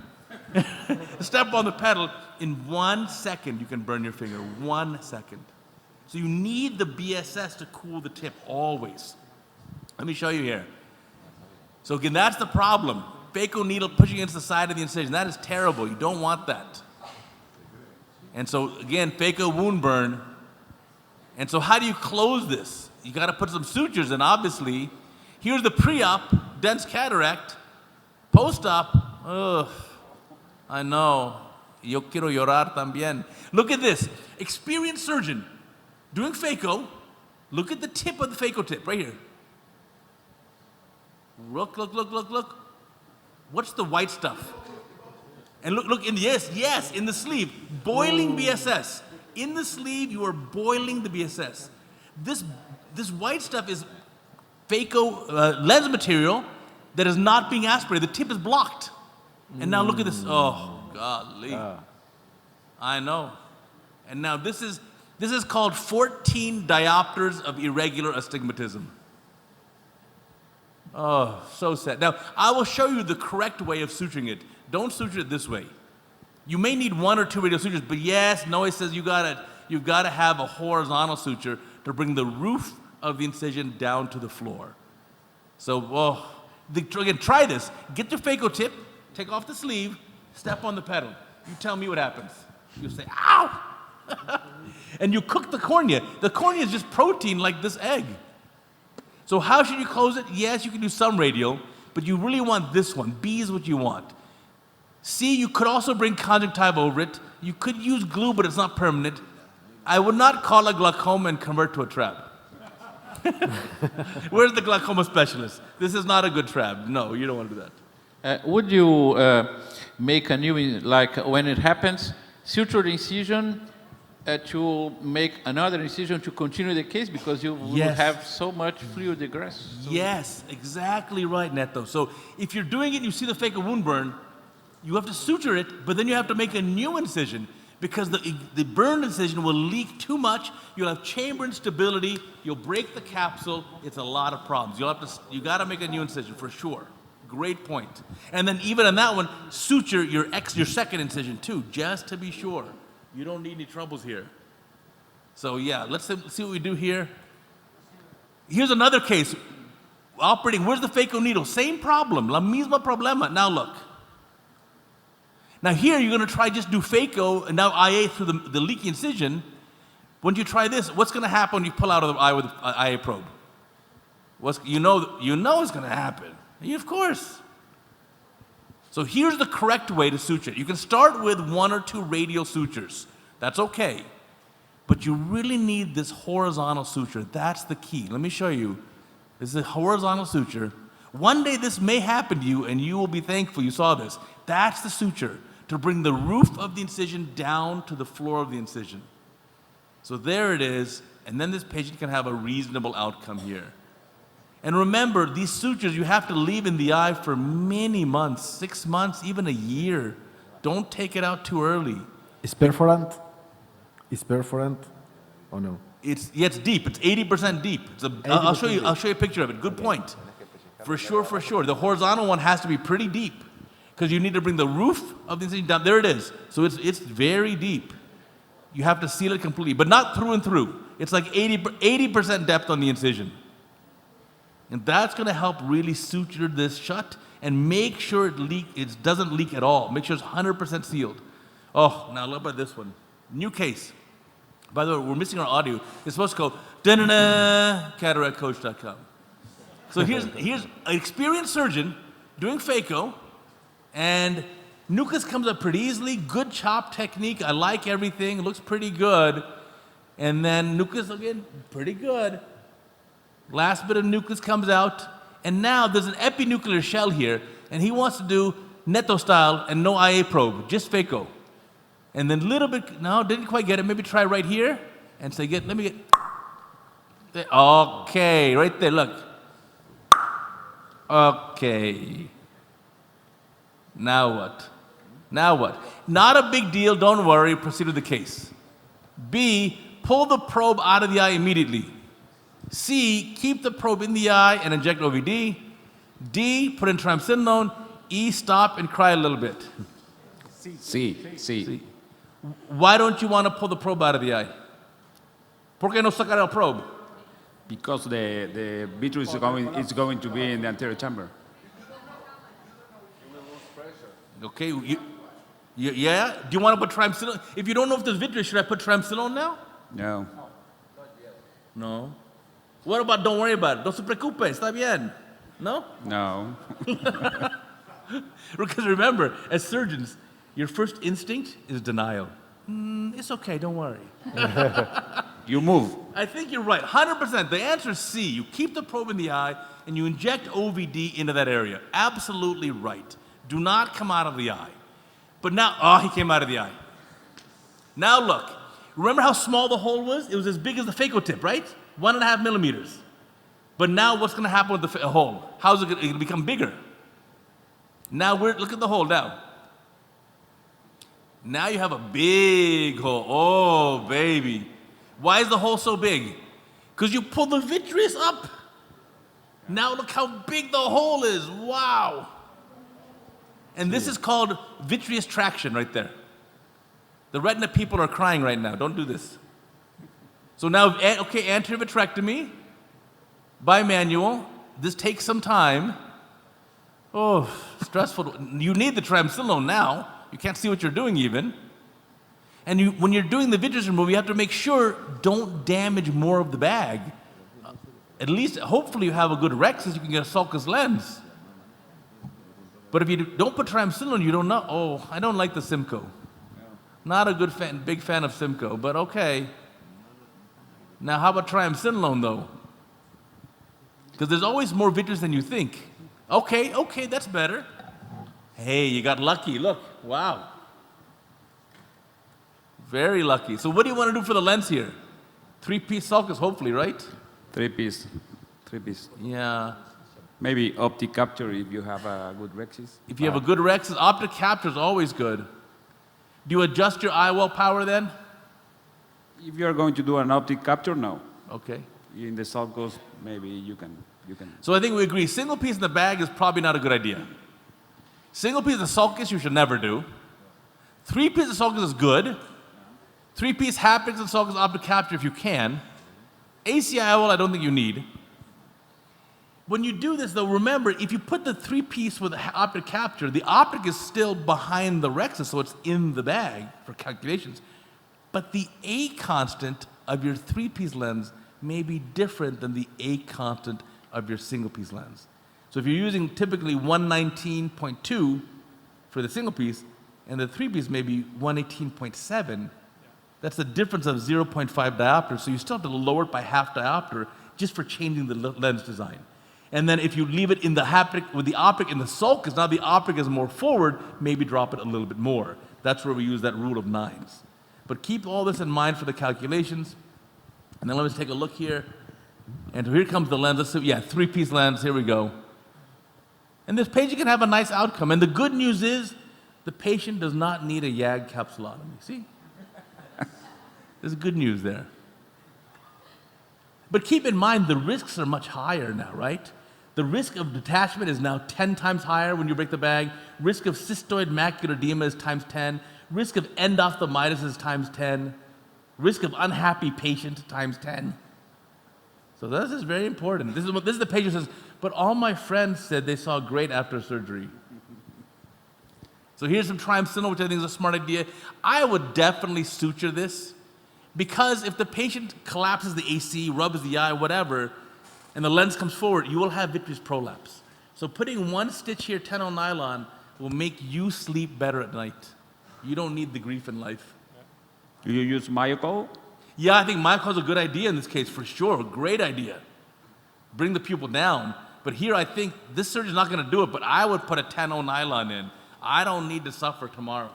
step on the pedal. In 1 second, you can burn your finger. 1 second. So you need the BSS to cool the tip always. Let me show you here. So again, that's the problem. Phaco needle pushing against the side of the incision. That is terrible. You don't want that. And so again, phaco wound burn. And so how do you close this? You got to put some sutures in, obviously. Here's the pre-op, dense cataract. Post-op, ugh, I know. Yo quiero llorar también. Look at this. Experienced surgeon doing phaco. Look at the tip of the phaco tip, right here. Look. What's the white stuff? And look, yes, in the sleeve. Boiling BSS. In the sleeve, you are boiling the BSS. This white stuff is phaco lens material that is not being aspirated. The tip is blocked. And now look at this. Oh, golly. I know. And now this is called 14 diopters of irregular astigmatism. Oh, so sad. Now, I will show you the correct way of suturing it. Don't suture it this way. You may need 1 or 2 radial sutures, but yes, Noe says you've got to have a horizontal suture to bring the roof of the incision down to the floor. So, again, try this. Get your phaco tip, take off the sleeve, step on the pedal. You tell me what happens. You say, ow! And you cook the cornea. The cornea is just protein like this egg. So how should you close it? Yes, you can do some radial, but you really want this one. B is what you want. C, you could also bring conjunctiva over it. You could use glue, but it's not permanent. I would not call a glaucoma and convert to a trab. Where's the glaucoma specialist? This is not a good trab. No, you don't want to do that. Would you make a new, like when it happens, suture the incision to make another incision to continue the case because you will have so much fluid egress? So yes, exactly right, Neto. So if you're doing it and you see the phaco wound burn, you have to suture it, but then you have to make a new incision because the burned incision will leak too much. You'll have chamber instability. You'll break the capsule. It's a lot of problems. You got to make a new incision for sure. Great point. And then even on that one, suture your second incision too, just to be sure. You don't need any troubles here. So yeah, let's see what we do here. Here's another case. Operating, where's the phaco needle? Same problem, la misma problema. Now look. Now here you're going to try just do phaco and now IA through the leaky incision. When you try this, what's going to happen when you pull out of the eye with the IA probe? You know it's going to happen. Of course. So here's the correct way to suture. You can start with 1 or 2 radial sutures. That's okay. But you really need this horizontal suture. That's the key. Let me show you. This is a horizontal suture. One day this may happen to you and you will be thankful you saw this. That's the suture, to bring the roof of the incision down to the floor of the incision. So there it is, and then this patient can have a reasonable outcome here. And remember, these sutures you have to leave in the eye for many months, 6 months, even a year. Don't take it out too early. Is perforant? Is perforant or no? It's deep. It's 80% deep. I'll show you a picture of it. Good point. For sure. The horizontal one has to be pretty deep because you need to bring the roof of the incision down. There it is. So it's very deep. You have to seal it completely, but not through and through. It's like 80% depth on the incision. And that's going to help really suture this shut and make sure it doesn't leak at all. Make sure it's 100% sealed. Oh, now look at this one. New case. By the way, we're missing our audio. It's supposed to go, da-na-na, cataractcoach.com. So here's an experienced surgeon doing phaco, and nucleus comes up pretty easily. Good chop technique. I like everything. It looks pretty good. And then nucleus, again, pretty good. Last bit of nucleus comes out, and now there's an epinuclear shell here, and he wants to do Neto style and no IA probe, just phaco. And then little bit, no, didn't quite get it. Maybe try right here and say, let me get, okay, right there, look. Okay. Now what? Not a big deal, don't worry, proceed with the case. B, pull the probe out of the eye immediately. C, keep the probe in the eye and inject OVD. D, put in triamcinolone. E, stop and cry a little bit. C. Why don't you want to pull the probe out of the eye? ¿Por qué no sacar el probe? Because the vitreous is going to be in the anterior chamber. Okay, yeah? Do you want to put triamcinolone? If you don't know if there's vitreous, should I put triamcinolone now? No. No. What about don't worry about it? No se preocupe, está bien. No? No. Because remember, as surgeons, your first instinct is denial. It's okay, don't worry. You move. I think you're right, 100%. The answer is C. You keep the probe in the eye and you inject OVD into that area. Absolutely right. Do not come out of the eye. But now, he came out of the eye. Now look, remember how small the hole was? It was as big as the phaco tip, right? 1.5 millimeters. But now what's going to happen with the hole? How's it going to become bigger? Now look at the hole now. Now you have a big hole. Oh, baby. Why is the hole so big? Because you pull the vitreous up. Now look how big the hole is. Wow. And this is called vitreous traction right there. The retina people are crying right now. Don't do this. So now, okay, anterior vitrectomy, bimanual. This takes some time. Oh, stressful. You need the triamcinolone now. You can't see what you're doing even. And when you're doing the vitreous removal, you have to make sure don't damage more of the bag. At least, hopefully you have a good rexus, you can get a sulcus lens. But if you don't put triamcinolone, you don't know. Oh, I don't like the Simcoe. Not a big fan of Simcoe, but okay. Now, how about triamcinolone, though? Because there's always more vitreous than you think. Okay, that's better. Hey, you got lucky. Look, wow. Very lucky. So what do you want to do for the lens here? 3-piece sulcus, hopefully, right? 3-piece. Yeah. Maybe optic capture if you have a good rexis. If you have a good rexis, optic capture is always good. Do you adjust your eye wall power then? If you're going to do an optic capture, no. Okay. In the sulcus, maybe you can. So I think we agree, single piece in the bag is probably not a good idea. Single piece of sulcus you should never do. 3-piece of sulcus is good. 3-piece haptics and sulcus optic capture if you can. ACI wall I don't think you need. When you do this though, remember, if you put the 3-piece with optic capture, the optic is still behind the rexus, so it's in the bag for calculations. But the A constant of your 3-piece lens may be different than the A constant of your single-piece lens. So if you're using typically 119.2 for the single piece, and the 3-piece may be 118.7, that's the difference of 0.5 diopter, so you still have to lower it by half diopter just for changing the lens design. And then if you leave it in the haptic, with the optic in the sulcus, now the optic is more forward, maybe drop it a little bit more. That's where we use that rule of 9s. But keep all this in mind for the calculations. And then let us take a look here. And here comes the lens. Let's see, 3-piece lens, here we go. And this patient can have a nice outcome. And the good news is the patient does not need a YAG capsulotomy. See? There's good news there. But keep in mind, the risks are much higher now, right? The risk of detachment is now 10 times higher when you break the bag. Risk of cystoid macular edema is times 10. Risk of endophthalmitis is times 10. Risk of unhappy patient times 10. So this is very important. This is the patient says, but all my friends said they saw great after surgery. So here's some triamcinolone, which I think is a smart idea. I would definitely suture this, because if the patient collapses the AC, rubs the eye, whatever, and the lens comes forward, you will have vitreous prolapse. So putting 1 stitch here, 10-0 nylon, will make you sleep better at night. You don't need the grief in life. Do you use myocol? Yeah, I think myocol is a good idea in this case, for sure. Great idea. Bring the pupil down. But here I think this surgeon's not going to do it, but I would put a 10-0 nylon in. I don't need to suffer tomorrow.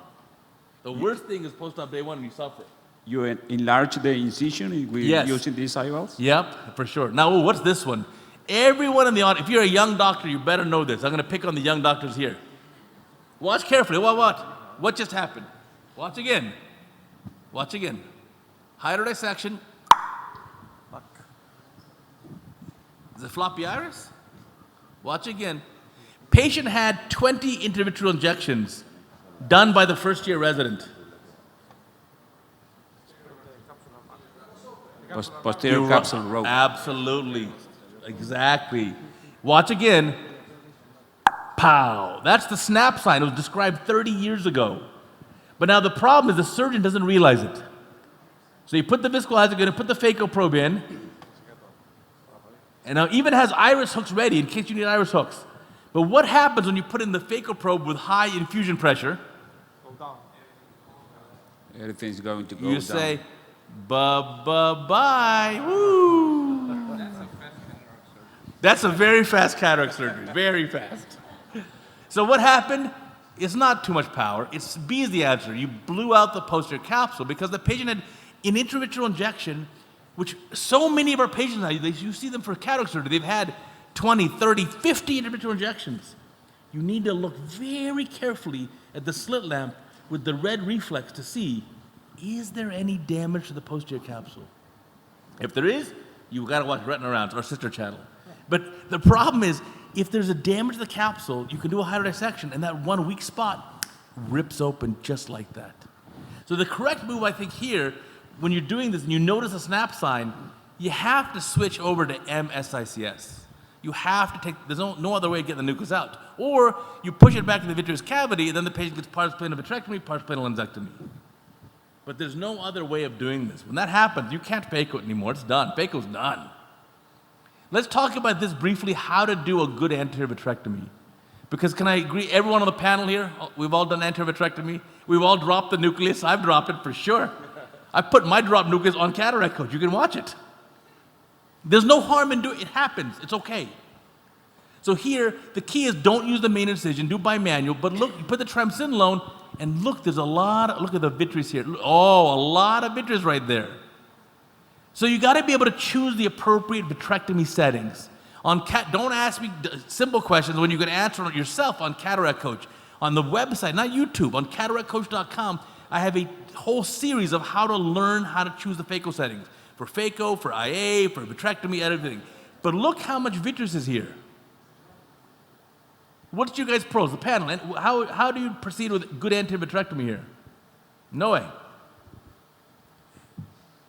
The worst thing is post-op day 1 when you suffer. You enlarge the incision using these eyeballs? Yep, for sure. Now, what's this one? Everyone in the audience, if you're a young doctor, you better know this. I'm going to pick on the young doctors here. Watch carefully. What? What just happened? Watch again. Watch again. Hydro dissection. Fuck. Is it floppy iris? Watch again. Patient had 20 intravitreal injections done by the first-year resident. Posterior capsule rope. Absolutely. Exactly. Watch again. Pow. That's the snap sign. It was described 30 years ago. But now the problem is the surgeon doesn't realize it. So you put the viscoelastic, you're going to put the phaco probe in. And now even has iris hooks ready in case you need iris hooks. But what happens when you put in the phaco probe with high infusion pressure? Everything's going to go down. You say, bye. Woo. That's a very fast cataract surgery, very fast. So what happened? It's not too much power. It's B is the answer. You blew out the posterior capsule because the patient had an intravitreal injection, which so many of our patients now, you see them for cataract surgery, they've had 20, 30, 50 intravitreal injections. You need to look very carefully at the slit lamp with the red reflex to see, is there any damage to the posterior capsule? If there is, you've got to watch Retina Rounds, our sister channel. But the problem is, if there's a damage to the capsule, you can do a hydrodissection, and that one weak spot rips open just like that. So the correct move, I think, here, when you're doing this and you notice a snap sign, you have to switch over to MSICS. You have to take, there's no other way to get the nucleus out. Or you push it back in the vitreous cavity, and then the patient gets pars plana vitrectomy, pars plana lensectomy. But there's no other way of doing this. When that happens, you can't phaco it anymore. It's done. Phaco's done. Let's talk about this briefly, how to do a good anterior vitrectomy. Because can I agree, everyone on the panel here, we've all done anterior vitrectomy. We've all dropped the nucleus. I've dropped it for sure. I put my drop nucleus on Cataract Coach. You can watch it. There's no harm in doing it. It happens. It's okay. So here, the key is don't use the main incision, do bimanual, but look, you put the triamcinolone, and look, there's a lot, look at the vitreous here. Oh, a lot of vitreous right there. So you got to be able to choose the appropriate vitrectomy settings. Don't ask me simple questions when you can answer it yourself on Cataract Coach. On the website, not YouTube, on cataractcoach.com, I have a whole series of how to learn how to choose the phaco settings. For phaco, for IA, for vitrectomy, everything. But look how much vitreous is here. What's your guys' pros, the panel? And how do you proceed with good anterior vitrectomy here? No way.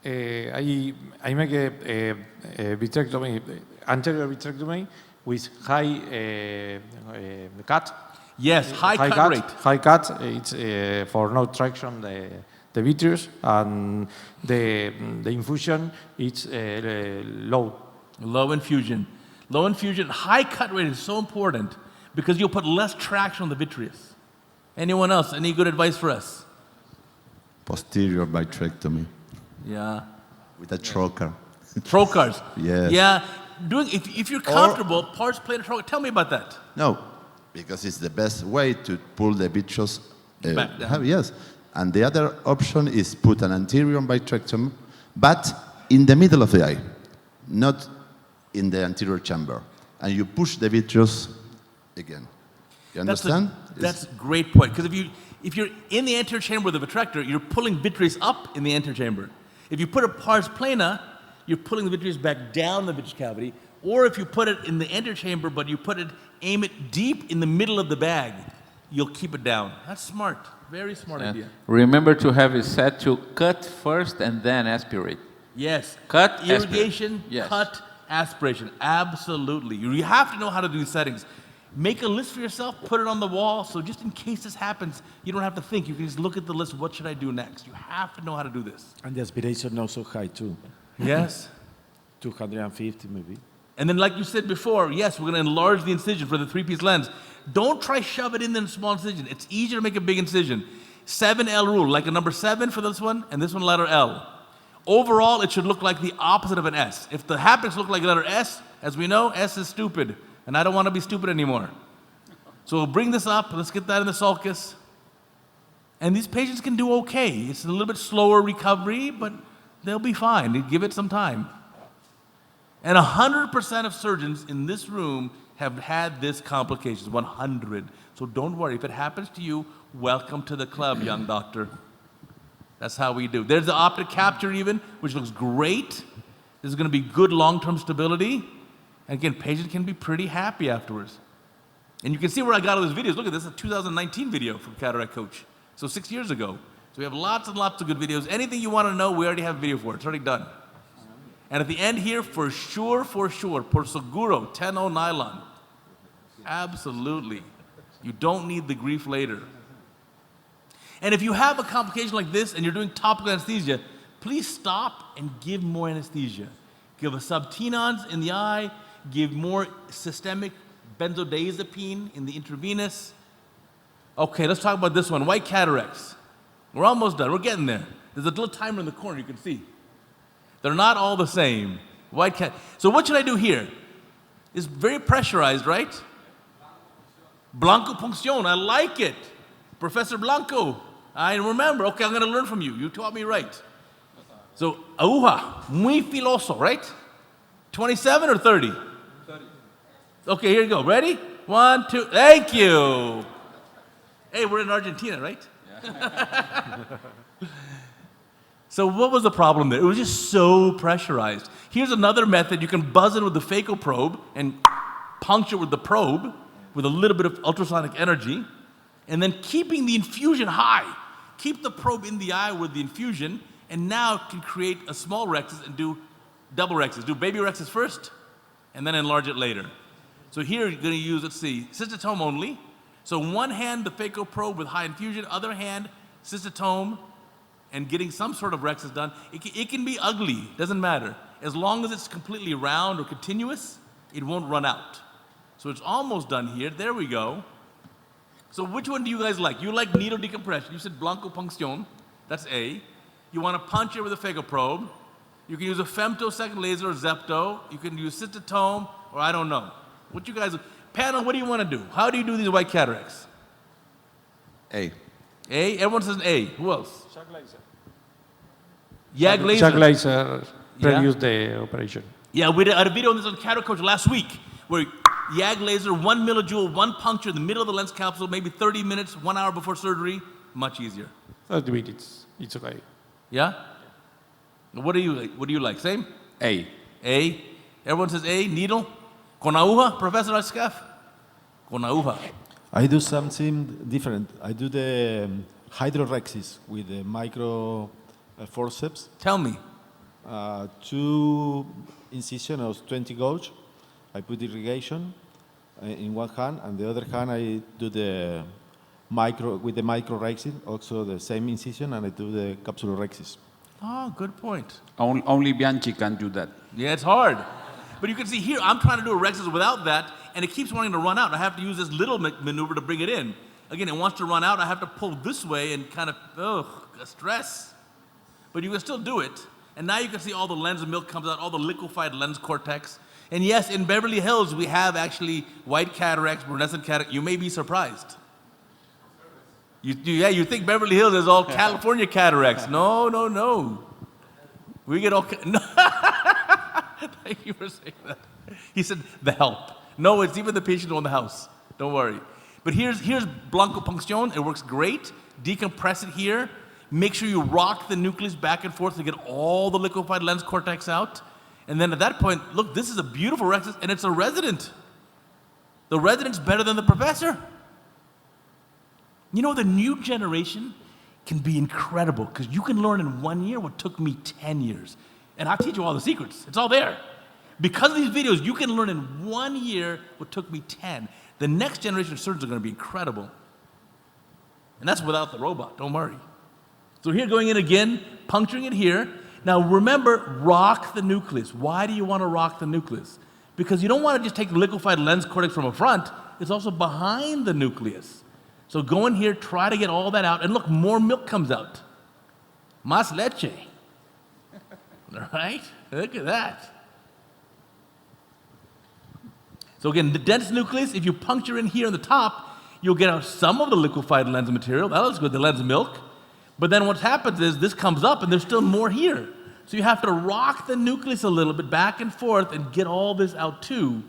I make a vitrectomy, anterior vitrectomy with high cut. Yes, high cut rate. High cut, it's for no traction the vitreous, and the infusion, it's low. Low infusion. Low infusion, high cut rate is so important because you'll put less traction on the vitreous. Anyone else, any good advice for us? Posterior vitrectomy. Yeah. With a trocar. Trocars. Yes. Yeah. If you're comfortable, pars plana trocar. Tell me about that. No, because it's the best way to pull the vitreous back down. Yes. And the other option is put an anterior vitrectomy, but in the middle of the eye, not in the anterior chamber. And you push the vitreous again. You understand? That's a great point. Because if you're in the anterior chamber with a vitrector, you're pulling vitreous up in the anterior chamber. If you put a pars plana, you're pulling the vitreous back down the vitreous cavity. Or if you put it in the anterior chamber, but you aim it deep in the middle of the bag, you'll keep it down. That's smart. Very smart idea. Remember to have it set to cut first and then aspirate. Yes. Cut, irrigation, yes. Cut, aspiration. Absolutely. You have to know how to do these settings. Make a list for yourself, put it on the wall, so just in case this happens, you don't have to think. You can just look at the list, what should I do next? You have to know how to do this. And the aspiration not so high too. Yes. 250 maybe. And then like you said before, yes, we're going to enlarge the incision for the 3-piece lens. Don't try shove it in the small incision. It's easier to make a big incision. 7L rule, like a number 7 for this one, and this one letter L. Overall, it should look like the opposite of an S. If the haptics look like letter S, as we know, S is stupid. And I don't want to be stupid anymore. So we'll bring this up. Let's get that in the sulcus. And these patients can do okay. It's a little bit slower recovery, but they'll be fine. Give it some time. And 100% of surgeons in this room have had this complications, 100. So don't worry. If it happens to you, welcome to the club, young doctor. That's how we do. There's the optic capture even, which looks great. This is going to be good long-term stability. Again, patients can be pretty happy afterwards. And you can see where I got all those videos. Look at this, a 2019 video from Cataract Coach. So 6 years ago. So we have lots and lots of good videos. Anything you want to know, we already have a video for it. It's already done. And at the end here, for sure, por seguro, 10-0 nylon. Absolutely. You don't need the grief later. And if you have a complication like this and you're doing topical anesthesia, please stop and give more anesthesia. Give a subtenons in the eye, give more systemic benzodiazepine in the intravenous. Okay, let's talk about this one, white cataracts. We're almost done, we're getting there. There's a little timer in the corner you can see. They're not all the same. So what should I do here? It's very pressurized, right? Blanco punción, I like it. Professor Blanco, I remember. Okay, I'm gonna learn from you. You taught me right. So, aguja, muy filoso, right? 27 or 30? 30. Okay, here you go. Ready? 1, 2, thank you. Hey, we're in Argentina, right? Yeah. So what was the problem there? It was just so pressurized. Here's another method. You can buzz it with the phaco probe and puncture with the probe with a little bit of ultrasonic energy, and then keeping the infusion high. Keep the probe in the eye with the infusion, and now can create a small rexus and do double rexus. Do baby rexus first, and then enlarge it later. So here you're gonna use, let's see, cystotome only. So one hand, the phaco probe with high infusion, other hand, cystotome, and getting some sort of rexus done. It can be ugly, doesn't matter. As long as it's completely round or continuous, it won't run out. So it's almost done here, there we go. So which one do you guys like? You like needle decompression. You said blanco punction, that's A. You want to punch it with a phaco probe. You can use a femtosecond laser or Zepto. You can use cystotome, or I don't know. What you guys, panel, what do you want to do? How do you do these white cataracts? A. A? Everyone says A. Who else? Shock laser. YAG laser. Shock laser produced the operation. Yeah, we did a video on this on Cataract Coach last week, where YAG laser, 1 millijoule, one puncture in the middle of the lens capsule, maybe 30 minutes, 1 hour before surgery, much easier. 30 minutes, it's okay. Yeah? What do you like? Same? A. A? Everyone says A, needle? Con aguja, Professor Escaf? Con aguja. I do something different. I do the hydrorexis with the micro forceps. Tell me. 2 incisions of 20 gauge. I put irrigation in one hand, and the other hand I do the microrexis, also the same incision, and I do the capsulorexis. Oh, good point. Only Bianchi can do that. Yeah, it's hard. But you can see here, I'm trying to do a rexis without that, and it keeps wanting to run out. I have to use this little maneuver to bring it in. Again, it wants to run out. I have to pull this way and kind of, stress. But you can still do it. And now you can see all the lens milk comes out, all the liquefied lens cortex. And yes, in Beverly Hills, we have actually white cataracts, brunescent cataracts. You may be surprised. You think Beverly Hills is all California cataracts. No. We get all, no. Thank you for saying that. He said, the help. No, it's even the patient on the house. Don't worry. But here's blanco punction. It works great. Decompress it here. Make sure you rock the nucleus back and forth to get all the liquefied lens cortex out. And then at that point, look, this is a beautiful rexus, and it's a resident. The resident's better than the professor. You know, the new generation can be incredible because you can learn in 1 year what took me 10 years. And I'll teach you all the secrets. It's all there. Because of these videos, you can learn in 1 year what took me 10. The next generation of surgeons are going to be incredible. And that's without the robot, don't worry. So here, going in again, puncturing it here. Now remember, rock the nucleus. Why do you want to rock the nucleus? Because you don't want to just take the liquefied lens cortex from a front. It's also behind the nucleus. So go in here, try to get all that out, and look, more milk comes out. Más leche. All right? Look at that. So again, the dense nucleus, if you puncture in here on the top, you'll get out some of the liquefied lens material. That looks good, the lens milk. But then what happens is this comes up and there's still more here. So you have to rock the nucleus a little bit back and forth and get all this out too.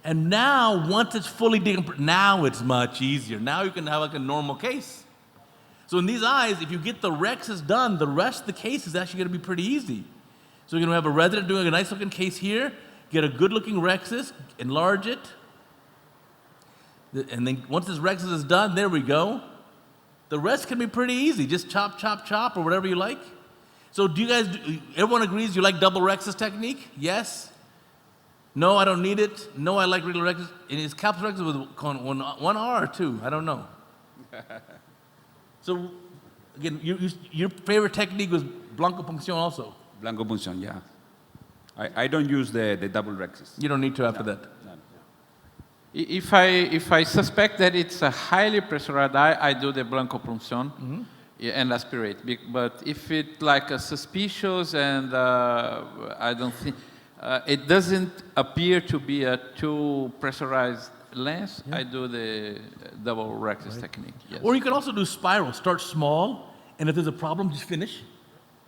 And now, once it's fully decompressed, now it's much easier. Now you can have like a normal case. So in these eyes, if you get the rexus done, the rest of the case is actually going to be pretty easy. So you're going to have a resident doing a nice looking case here, get a good looking rexus, enlarge it. And then once this rexus is done, there we go. The rest can be pretty easy. Just chop, chop, chop, or whatever you like. So do you guys, everyone agrees you like double rexus technique? Yes? No, I don't need it. No, I like regular rexes. And is capsular rexes with one R or two? I don't know. So, again, your favorite technique was blanco punction also? Blanco punción, yeah. I don't use the double rexes. You don't need to after that. No. If I suspect that it's a highly pressurized eye, I do the blanco punción and aspirate. But if it's like a suspicious and I don't think, it doesn't appear to be a too pressurized lens, I do the double rexis technique. Yes. Or you can also do spiral. Start small, and if there's a problem, just finish.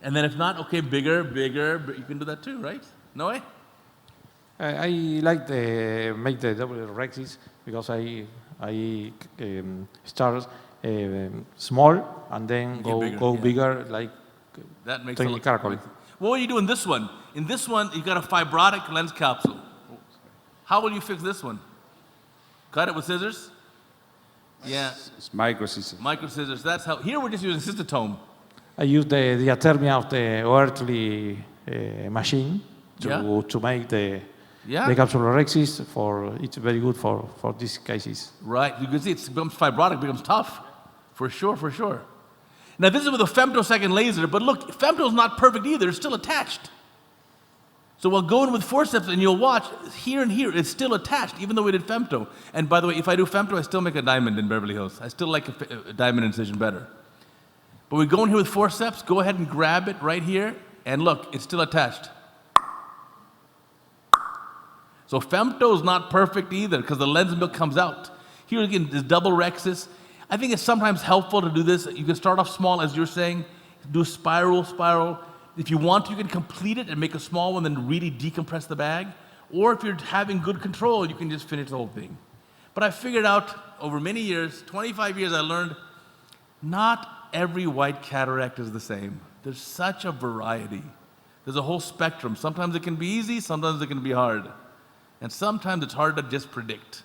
And then if not, okay, bigger, you can do that too, right? No way? I like to make the double rexis because I start small and then go bigger, like that makes technical. What will you do in this one? In this one, you got a fibrotic lens capsule. How will you fix this one? Cut it with scissors? Yeah. It's micro scissors. Micro scissors. That's how. Here we're just using cystotome. I use the diathermia of the earthly machine to make the capsular rexis. It's very good for these cases. Right. You can see it becomes fibrotic, becomes tough. For sure. Now this is with a femtosecond laser, but look, femto's not perfect either. It's still attached. So we'll go in with forceps and you'll watch, here and here, it's still attached, even though we did femto. And by the way, if I do femto, I still make a diamond in Beverly Hills. I still like a diamond incision better. But we go in here with forceps, go ahead and grab it right here, and look, it's still attached. So femto is not perfect either, because the lens milk comes out. Here again, this double rexis. I think it's sometimes helpful to do this. You can start off small, as you're saying, do spiral. If you want to, you can complete it and make a small one, then really decompress the bag. Or if you're having good control, you can just finish the whole thing. But I figured out over many years, 25 years, I learned not every white cataract is the same. There's such a variety. There's a whole spectrum. Sometimes it can be easy, sometimes it can be hard. And sometimes it's hard to just predict.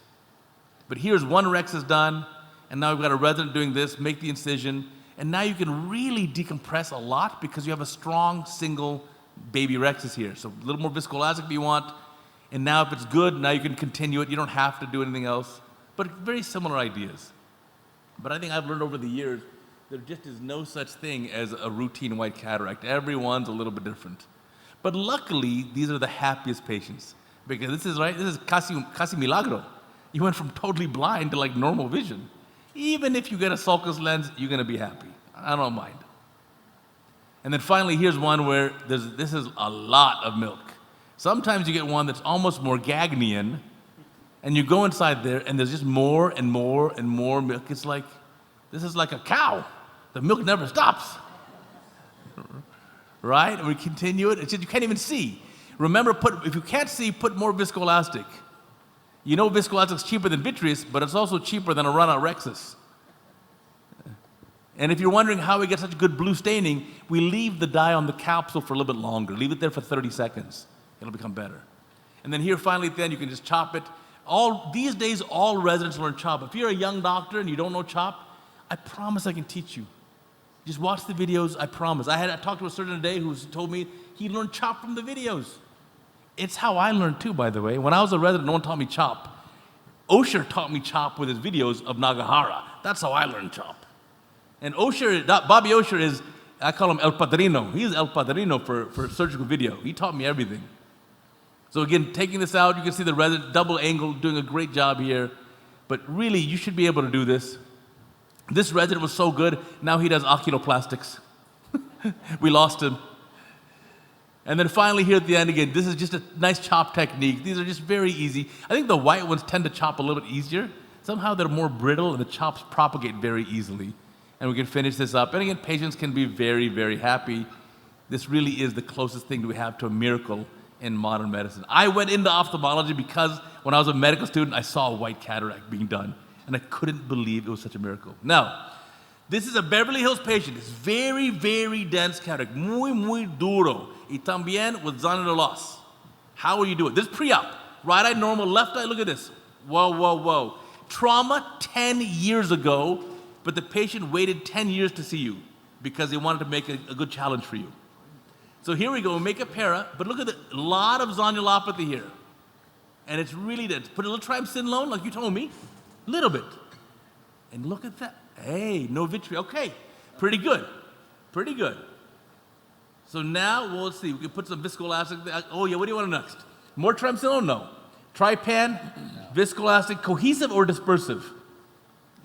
But here's one rexis done, and now we've got a resident doing this, make the incision, and now you can really decompress a lot because you have a strong single baby rexis here. So a little more viscoelastic if you want, and now if it's good, now you can continue it. You don't have to do anything else. But very similar ideas. But I think I've learned over the years, there just is no such thing as a routine white cataract. Everyone's a little bit different. But luckily, these are the happiest patients. Because this is casi milagro. You went from totally blind to like normal vision. Even if you get a sulcus lens, you're going to be happy. I don't mind. And then finally, here's one where this is a lot of milk. Sometimes you get one that's almost Morgagnian, and you go inside there, and there's just more and more and more milk. It's like, this is like a cow. The milk never stops. Right? And we continue it. It's just, you can't even see. Remember, if you can't see, put more viscoelastic. You know viscoelastic is cheaper than vitreous, but it's also cheaper than a run-out rexis. And if you're wondering how we get such good blue staining, we leave the dye on the capsule for a little bit longer. Leave it there for 30 seconds. It'll become better. And then here, finally, at the end, you can just chop it. These days, all residents learn chop. If you're a young doctor and you don't know chop, I promise I can teach you. Just watch the videos, I promise. I talked to a surgeon today who told me he learned chop from the videos. It's how I learned too, by the way. When I was a resident, no one taught me chop. Osher taught me chop with his videos of Nagahara. That's how I learned chop. And Bobby Osher is, I call him El Padrino. He's El Padrino for surgical video. He taught me everything. So again, taking this out, you can see the resident, double angle, doing a great job here. But really, you should be able to do this. This resident was so good, now he does oculoplastics. We lost him. And then finally here at the end again, this is just a nice chop technique. These are just very easy. I think the white ones tend to chop a little bit easier. Somehow they're more brittle and the chops propagate very easily. And we can finish this up. And again, patients can be very, very happy. This really is the closest thing we have to a miracle in modern medicine. I went into ophthalmology because when I was a medical student, I saw a white cataract being done. And I couldn't believe it was such a miracle. Now, this is a Beverly Hills patient. It's very, very dense cataract. Muy duro. Y también with zona de loss. How will you do it? This is pre-op. Right eye normal, left eye, look at this. Whoa. Trauma 10 years ago, but the patient waited 10 years to see you because they wanted to make a good challenge for you. So here we go, we make a para, but look at a lot of zonulopathy here. And it's really dense. Put a little triamcinolone, like you told me, a little bit. And look at that. Hey, no vitreous. Okay, pretty good. Pretty good. So now, well, let's see. We can put some viscoelastic. Oh, yeah, what do you want next? More triamcinolone? No. Trypan, viscoelastic, cohesive or dispersive?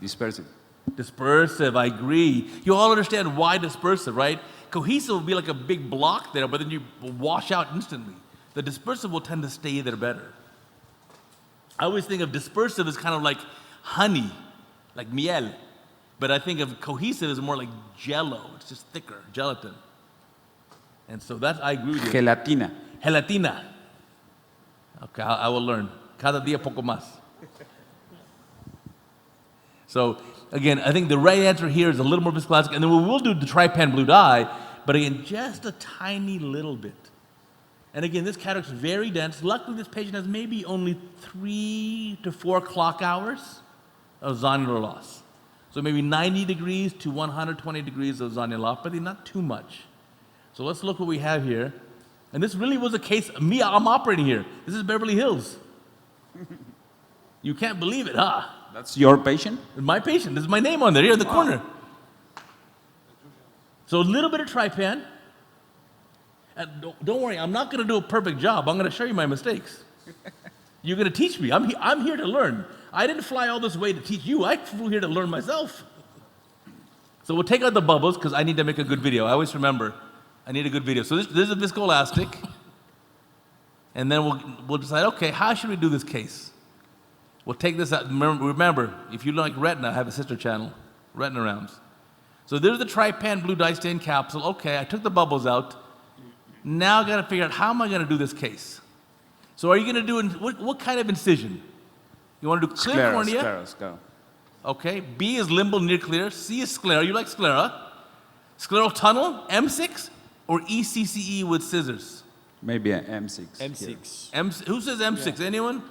Dispersive. Dispersive, I agree. You all understand why dispersive, right? Cohesive will be like a big block there, but then you wash out instantly. The dispersive will tend to stay there better. I always think of dispersive as kind of like honey, like miel. But I think of cohesive as more like jello. It's just thicker, gelatin. And so that, I agree with you. Gelatina. Gelatina. Okay, I will learn. Cada día poco más. So again, I think the right answer here is a little more viscoelastic, and then we will do the trypan blue dye, but again, just a tiny little bit. And again, this cataract is very dense. Luckily, this patient has maybe only 3 to 4 clock hours of zonular loss. So maybe 90 degrees to 120 degrees of zonulopathy, not too much. So let's look what we have here. And this really was a case, I'm operating here. This is Beverly Hills. You can't believe it, huh? That's your patient? My patient. This is my name on there, here in the corner. So a little bit of trypan. And don't worry, I'm not going to do a perfect job. I'm going to show you my mistakes. You're going to teach me. I'm here to learn. I didn't fly all this way to teach you. I flew here to learn myself. So we'll take out the bubbles because I need to make a good video. I always remember, I need a good video. So this is a viscoelastic. And then we'll decide, okay, how should we do this case? We'll take this out. Remember, if you like retina, I have a sister channel, Retina Rounds. So there's the trypan blue dye stain capsule. Okay, I took the bubbles out. Now I got to figure out how am I going to do this case. So are you going to do, what kind of incision? You want to do clear cornea? Sclera. Okay, B is limbal near clear, C is sclera. You like sclera? Scleral tunnel, M6, or ECCE with scissors? Maybe an M6. M6. Who says M6? Yeah. Anyone?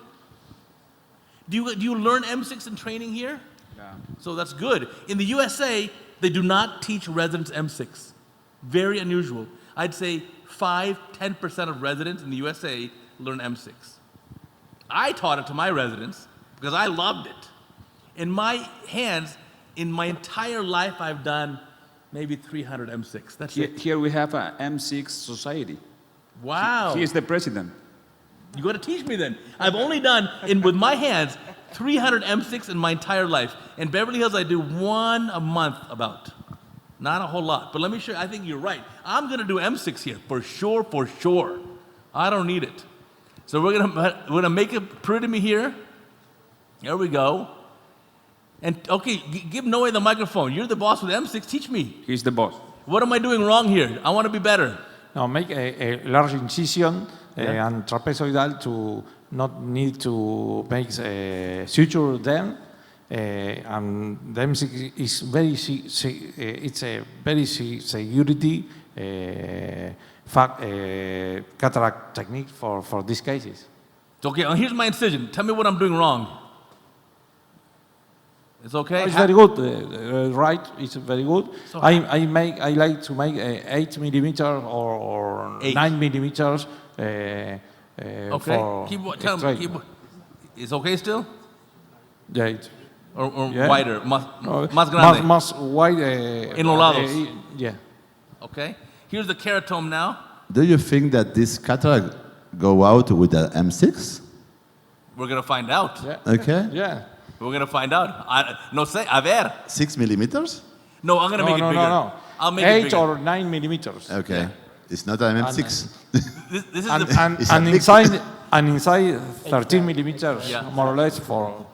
Do you learn M6 in training here? Yeah. So that's good. In the USA, they do not teach residents M6. Very unusual. I'd say 5-10% of residents in the USA learn M6. I taught it to my residents because I loved it. In my hands, in my entire life, I've done maybe 300 M6. That's it. Here we have a M6 society. Wow. He is the president. You got to teach me then. I've only done, with my hands, 300 M6 in my entire life. In Beverly Hills, I do 1 a month about. Not a whole lot. But let me show you, I think you're right. I'm going to do M6 here, for sure. I don't need it. So we're gonna make it prove to me here. There we go. And okay, give Noe the microphone. You're the boss with M6. Teach me. He's the boss. What am I doing wrong here? I want to be better. Now make a large incision and trapezoidal to not need to make a suture them. And the M6 is very it's a very security cataract technique for these cases. Okay, here's my incision. Tell me what I'm doing wrong. It's okay? It's very good. Right, it's very good. So I like to make 8 millimeter or 9 millimeters. Okay. For Tell me. It's okay still? Yeah. Or yeah. wider, más grande. Más wide. En los lados. Yeah. Okay. Here's the keratome now. Do you think that this cataract go out with the M6? We're going to find out. Yeah. Okay. Yeah. We're going to find out. No sé, a ver. 6 millimeters? No, I'm going to make it bigger. No. I'll make 8 it bigger. or 9 millimeters. Okay. Yeah. It's not an M6. This is And, the... and, It's a and big- inside 13 millimeters, Yeah. more or less for.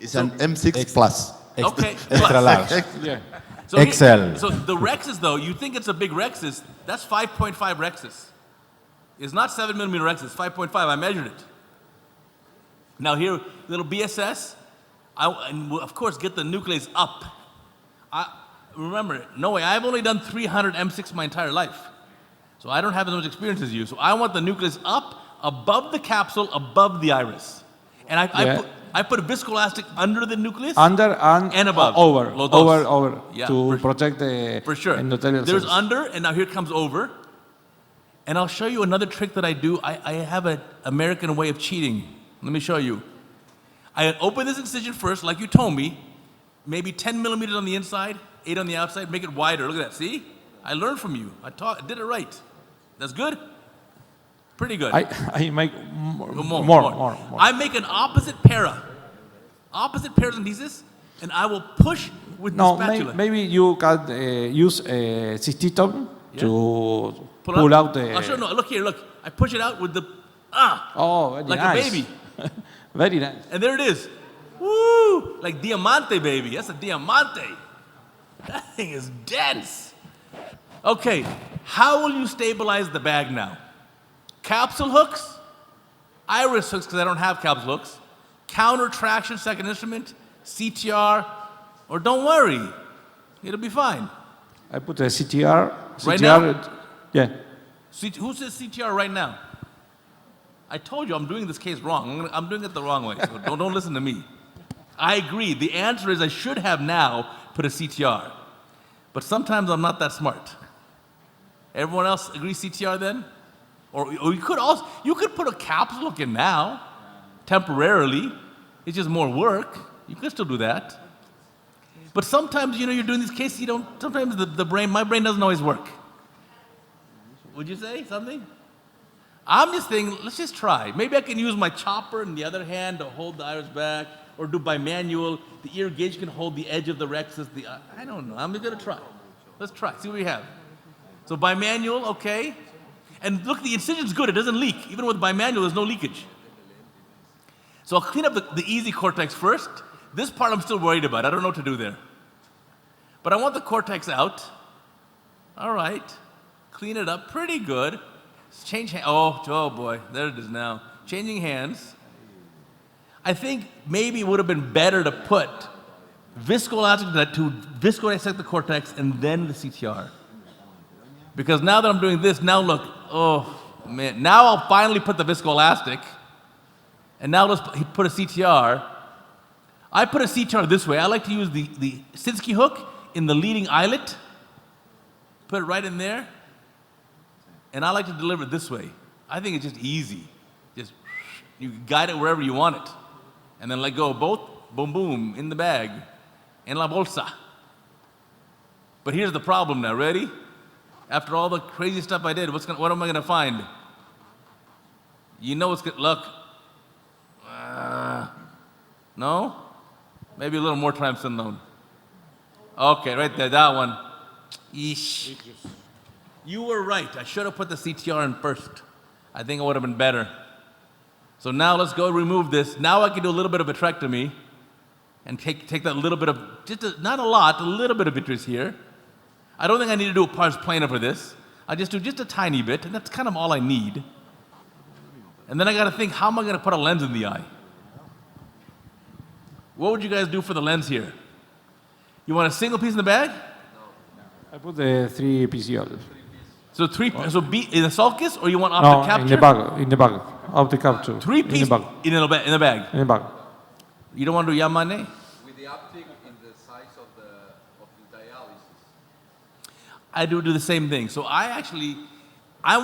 It's an M6 plus. Okay. Extra large. Yeah. So Excel. So the rexus, though, you think it's a big rexus. That's 5.5 rexus. It's not 7 millimeter rexus, 5.5. I measured it. Now here, little BSS. And we'll, of course, get the nucleus up. Remember, no way, I've only done 300 M6 my entire life. So I don't have as much experience as you. So I want the nucleus up, above the capsule, above the iris. And I put a viscoelastic under the nucleus. Under and above. Over. Los dos. Over. Yeah, to protect the For sure. endothelial There's cells. under, and now here comes over. And I'll show you another trick that I do. I have an American way of cheating. Let me show you. I open this incision first, like you told me, maybe 10 millimeters on the inside, 8 on the outside, make it wider. Look at that, see? I learned from you. I did it right. That's good? Pretty good. I make more. I make an opposite pairs enthesis, and I will push with the spatula. Maybe you can use a cystitum to pull out the... I'll show you. No, look here, look. I push it out with the... very like nice. a baby. Very nice. And there it is. Woo! Like diamante, baby. That's a diamante. That thing is dense. Okay, how will you stabilize the bag now? Capsule hooks, iris hooks, because I don't have capsule hooks, counter traction, second instrument, CTR, or don't worry, it'll be fine. I put a CTR. Right now? Yeah. Who says CTR right now? I told you I'm doing this case wrong. I'm doing it the wrong way, so don't listen to me. I agree. The answer is I should have now put a CTR. But sometimes I'm not that smart. Everyone else agree CTR then? Or you could put a capsule hook in now, temporarily. It's just more work. You could still do that. But sometimes, you're doing these cases, sometimes my brain doesn't always work. Would you say something? I'm just thinking, let's just try. Maybe I can use my chopper in the other hand to hold the iris back, or do bimanual. The ear gauge can hold the edge of the rexus. I don't know. I'm just going to try. Let's try. See what we have. So bimanual, okay. And look, the incision's good. It doesn't leak. Even with bimanual, there's no leakage. So I'll clean up the easy cortex first. This part I'm still worried about. I don't know what to do there. But I want the cortex out. All right. Clean it up pretty good. Change hands. Oh boy. There it is now. Changing hands. I think maybe it would have been better to put viscoelastic to viscodissect the cortex and then the CTR. Because now that I'm doing this, now look, oh man, now I'll finally put the viscoelastic, and now let's put a CTR. I put a CTR this way. I like to use the Sinsky hook in the leading eyelet, put it right in there, and I like to deliver it this way. I think it's just easy. Just, you guide it wherever you want it, and then let go of both, boom, boom, in the bag, en la bolsa. But here's the problem now, ready? After all the crazy stuff I did, what am I going to find? You know what's going to look. No? Maybe a little more triamcinolone. Okay, right there, that one. Eesh. You were right. I should have put the CTR in first. I think it would have been better. So now let's go remove this. Now I can do a little bit of vitrectomy and take that little bit of, not a lot, a little bit of vitreous here. I don't think I need to do a pars plana for this. I just do just a tiny bit, and that's kind of all I need. And then I got to think, how am I going to put a lens in the eye? What would you guys do for the lens here? You want a single piece in the bag? I put the 3 PCL. So B in the sulcus, or you want optic capture? In the bag, optic capture. 3 pieces in the bag. In the bag. You don't want to do Yamane? With the optic in the size of the dialysis. I do the same thing. So I'm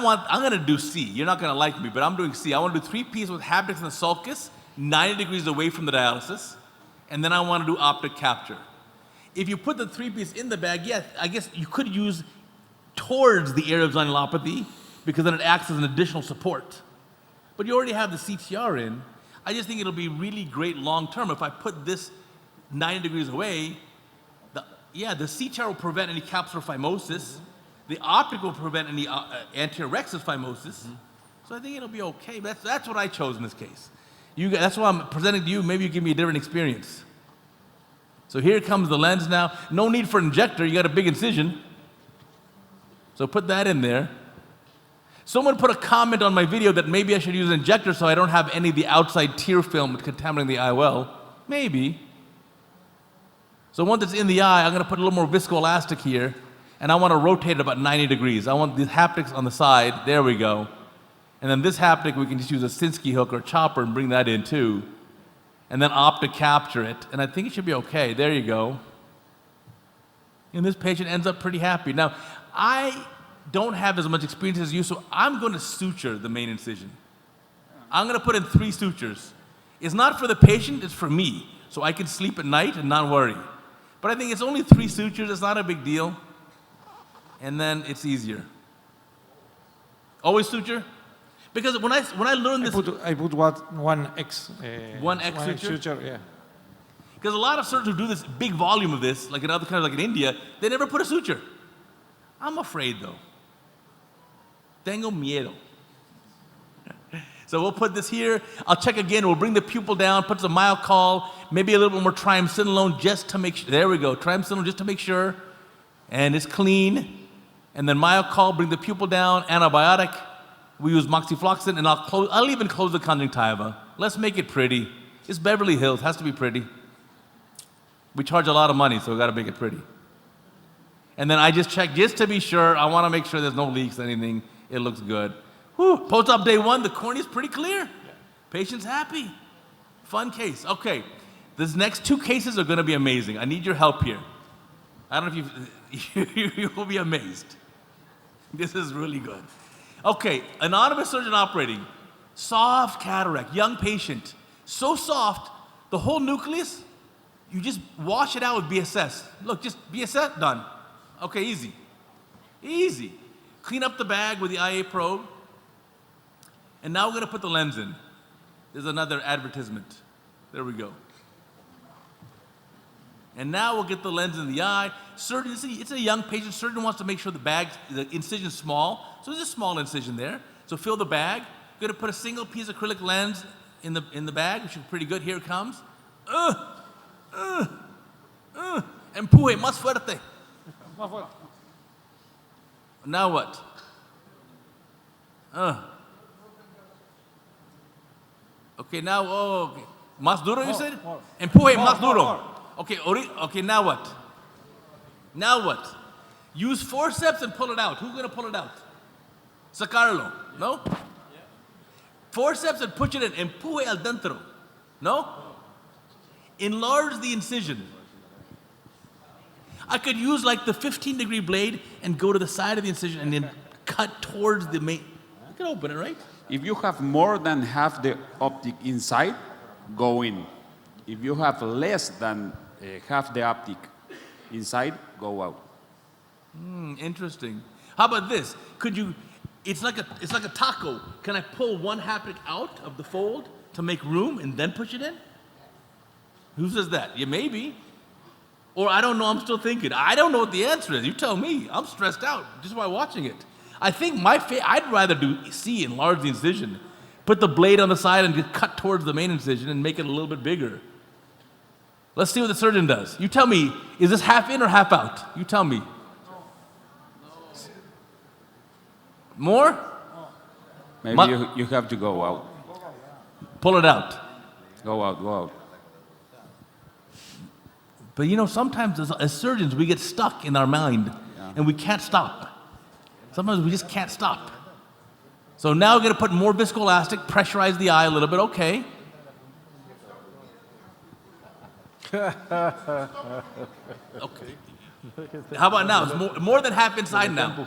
going to do C. You're not going to like me, but I'm doing C. I want to do 3 pieces with haptics in the sulcus, 90 degrees away from the dialysis, and then I want to do optic capture. If you put the 3 piece in the bag, yes, I guess you could use towards the area of zonulopathy, because then it acts as an additional support. But you already have the CTR in. I just think it'll be really great long term if I put this 90 degrees away. The CTR will prevent any capsular phimosis. The optic will prevent any anterior rexus phimosis. So I think it'll be okay. That's what I chose in this case. That's why I'm presenting to you. Maybe you give me a different experience. So here comes the lens now. No need for injector. You got a big incision. So put that in there. Someone put a comment on my video that maybe I should use an injector so I don't have any of the outside tear film contaminating the IOL. Maybe. So once it's in the eye, I'm going to put a little more viscoelastic here, and I want to rotate it about 90 degrees. I want the haptics on the side. There we go. And then this haptic, we can just use a Sinsky hook or chopper and bring that in too. And then optic capture it. And I think it should be okay. There you go. And this patient ends up pretty happy. Now, don't have as much experience as you, so I'm going to suture the main incision. I'm going to put in 3 sutures. It's not for the patient, it's for me, so I can sleep at night and not worry. But I think it's only 3 sutures, it's not a big deal. And then it's easier. Always suture? Because when I learned this... I put one X. One X suture? Yeah. Because a lot of surgeons who do this big volume of this, like in other countries, like in India, they never put a suture. I'm afraid though. Tengo miedo. So we'll put this here. I'll check again. We'll bring the pupil down, put some myocol, maybe a little bit more triamcinolone just to make sure. There we go. Triamcinolone just to make sure. And it's clean. And then myocol, bring the pupil down. Antibiotic. We use moxifloxacin, and I'll even close the conjunctiva. Let's make it pretty. It's Beverly Hills. Has to be pretty. We charge a lot of money, so we got to make it pretty. And then I just check just to be sure. I want to make sure there's no leaks, anything. It looks good. Whew. Post-op day 1, the cornea is pretty clear. Yeah. Patient's happy. Fun case. Okay, these next 2 cases are going to be amazing. I need your help here. I don't know if you will be amazed. This is really good. Okay, anonymous surgeon operating. Soft cataract, young patient. So soft, the whole nucleus, you just wash it out with BSS. Look, just BSS, done. Okay, easy. Easy. Clean up the bag with the IA probe. And now we're going to put the lens in. There's another advertisement. There we go. And now we'll get the lens in the eye. Surgeon, it's a young patient. Surgeon wants to make sure the incision is small. So there's a small incision there. So fill the bag. Going to put a single piece of acrylic lens in the bag, which is pretty good. Here it comes. Empuje más fuerte. Now what? Okay, now, okay. Más duro, you said? Empuje más duro. Okay, now what? Now what? Use forceps and pull it out. Who's going to pull it out? Sacarlo. No? Forceps and push it in. Empuje al dentro. No? Enlarge the incision. I could use like the 15-degree blade and go to the side of the incision and then cut towards the main. You can open it, right? If you have more than half the optic inside, go in. If you have less than half the optic inside, go out. Interesting. How about this? Could you? It's like a taco. Can I pull one haptic out of the fold to make room and then push it in? Who says that? Yeah, maybe. Or I don't know, I'm still thinking. I don't know what the answer is. You tell me. I'm stressed out just by watching it. I think I'd rather enlarge the incision, put the blade on the side and just cut towards the main incision and make it a little bit bigger. Let's see what the surgeon does. You tell me, is this half in or half out? You tell me. More? Maybe you have to go out. Pull it out. Go out. But you know, sometimes as surgeons, we get stuck in our mind and we can't stop. Sometimes we just can't stop. So now we're going to put more viscoelastic, pressurize the eye a little bit. Okay. Okay. How about now? It's more than half inside now.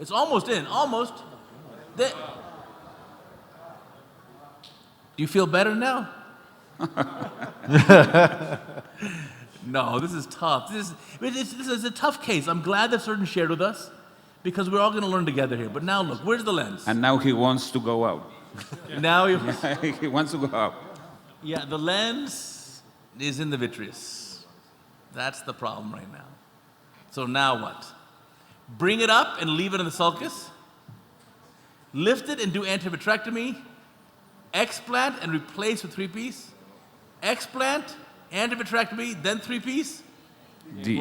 It's almost in, almost. Do you feel better now? No, this is tough. This is a tough case. I'm glad the surgeon shared with us because we're all going to learn together here. But now look, where's the lens? And now he wants to go out. Now he wants to go out. Yeah, the lens is in the vitreous. That's the problem right now. So now what? Bring it up and leave it in the sulcus. Lift it and do antivitrectomy. Explant and replace with 3-piece. Explant, antivitrectomy, then 3-piece. D.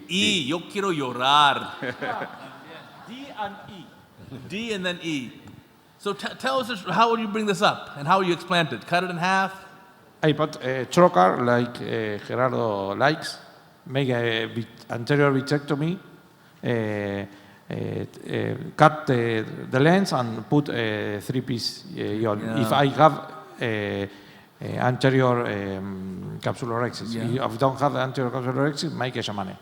E, yo quiero llorar. D and E. D and then E. So tell us, how would you bring this up and how would you explant it? Cut it in half? I put trocar like Gerardo likes, make a anterior vitrectomy, cut the lens and put a 3-piece on. Yeah. If I have anterior capsulorhexis. If I don't have anterior capsulorhexis, make a shamane.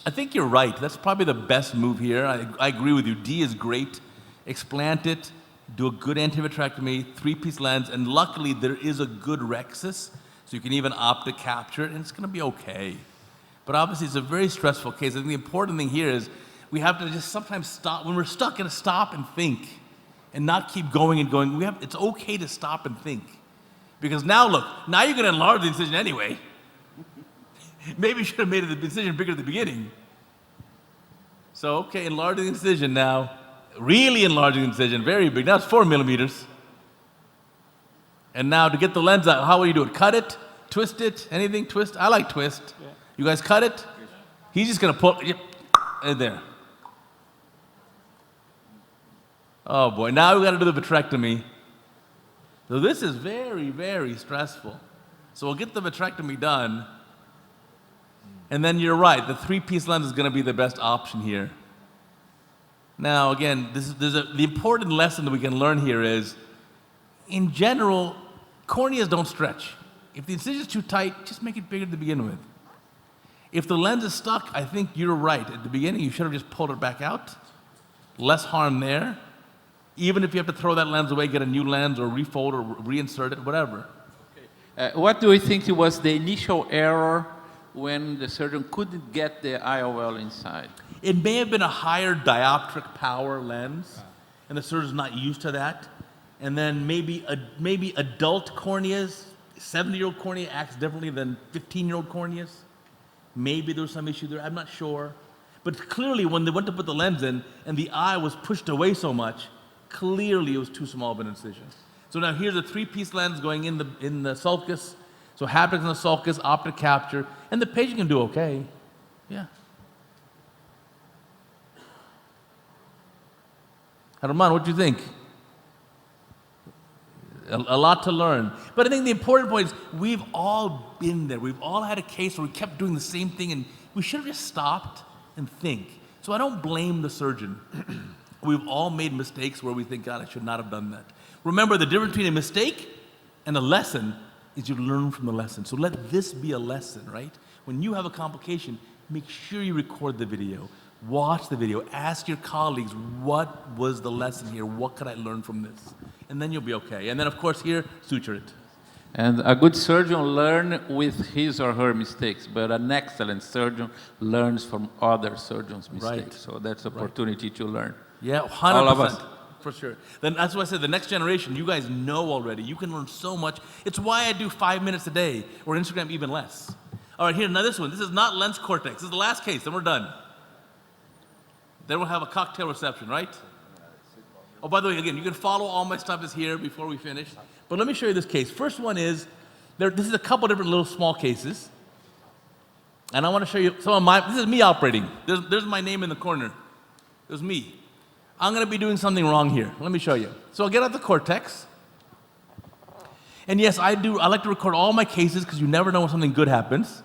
I think you're right. That's probably the best move here. I agree with you. D is great. Explant it, do a good antivitrectomy, 3-piece lens, and luckily there is a good rexus, so you can even opt to capture it, and it's going to be okay. But obviously, it's a very stressful case. I think the important thing here is we have to just sometimes stop. When we're stuck, and stop and think, and not keep going and going. It's okay to stop and think, because now look, now you're going to enlarge the incision anyway. Maybe you should have made the incision bigger at the beginning. So okay, enlarging the incision now, really enlarging the incision, very big. Now it's 4 millimeters. And now to get the lens out, how will you do it? Cut it, twist it, anything? Twist? I like twist. Yeah. You guys cut it? He's just going to pull, yep, and there. Oh boy, now we got to do the vitrectomy. So this is very, very stressful. So we'll get the vitrectomy done. And then you're right, the 3-piece lens is going to be the best option here. Now again, the important lesson that we can learn here is, in general, corneas don't stretch. If the incision is too tight, just make it bigger to begin with. If the lens is stuck, I think you're right. At the beginning, you should have just pulled it back out. Less harm there. Even if you have to throw that lens away, get a new lens or refold or reinsert it, whatever. Okay. What do you think was the initial error when the surgeon couldn't get the IOL inside? It may have been a higher dioptric power lens, and the surgeon's not used to that. And then maybe adult corneas, 70-year-old cornea acts differently than 15-year-old corneas. Maybe there was some issue there, I'm not sure. But clearly when they went to put the lens in and the eye was pushed away so much, clearly it was too small of an incision. So now here's a 3-piece lens going in the sulcus. So haptics in the sulcus, optic capture, and the patient can do okay. Yeah. Germán, what do you think? A lot to learn. But I think the important point is we've all been there. We've all had a case where we kept doing the same thing, and we should have just stopped and think. So I don't blame the surgeon. We've all made mistakes where we think, God, I should not have done that. Remember, the difference between a mistake and a lesson is you learn from the lesson. So let this be a lesson, right? When you have a complication, make sure you record the video. Watch the video. Ask your colleagues, what was the lesson here? What could I learn from this? And then you'll be okay. And then, of course, here, suture it. And a good surgeon learns with his or her mistakes, but an excellent surgeon learns from other surgeons' mistakes. Right. So that's opportunity to learn. Yeah, 100%. All of us. For sure. Then that's why I said the next generation, you guys know already. You can learn so much. It's why I do 5 minutes a day, or Instagram even less. All right, here, now this one. This is not lens cortex. This is the last case, then we're done. Then we'll have a cocktail reception, right? Oh, by the way, again, you can follow all my stuff is here before we finish. But let me show you this case. First one is, this is a couple different little small cases. And I want to show you some of this is me operating. There's my name in the corner. It was me. I'm going to be doing something wrong here. Let me show you. So I'll get out the cortex. And yes, I like to record all my cases because you never know when something good happens.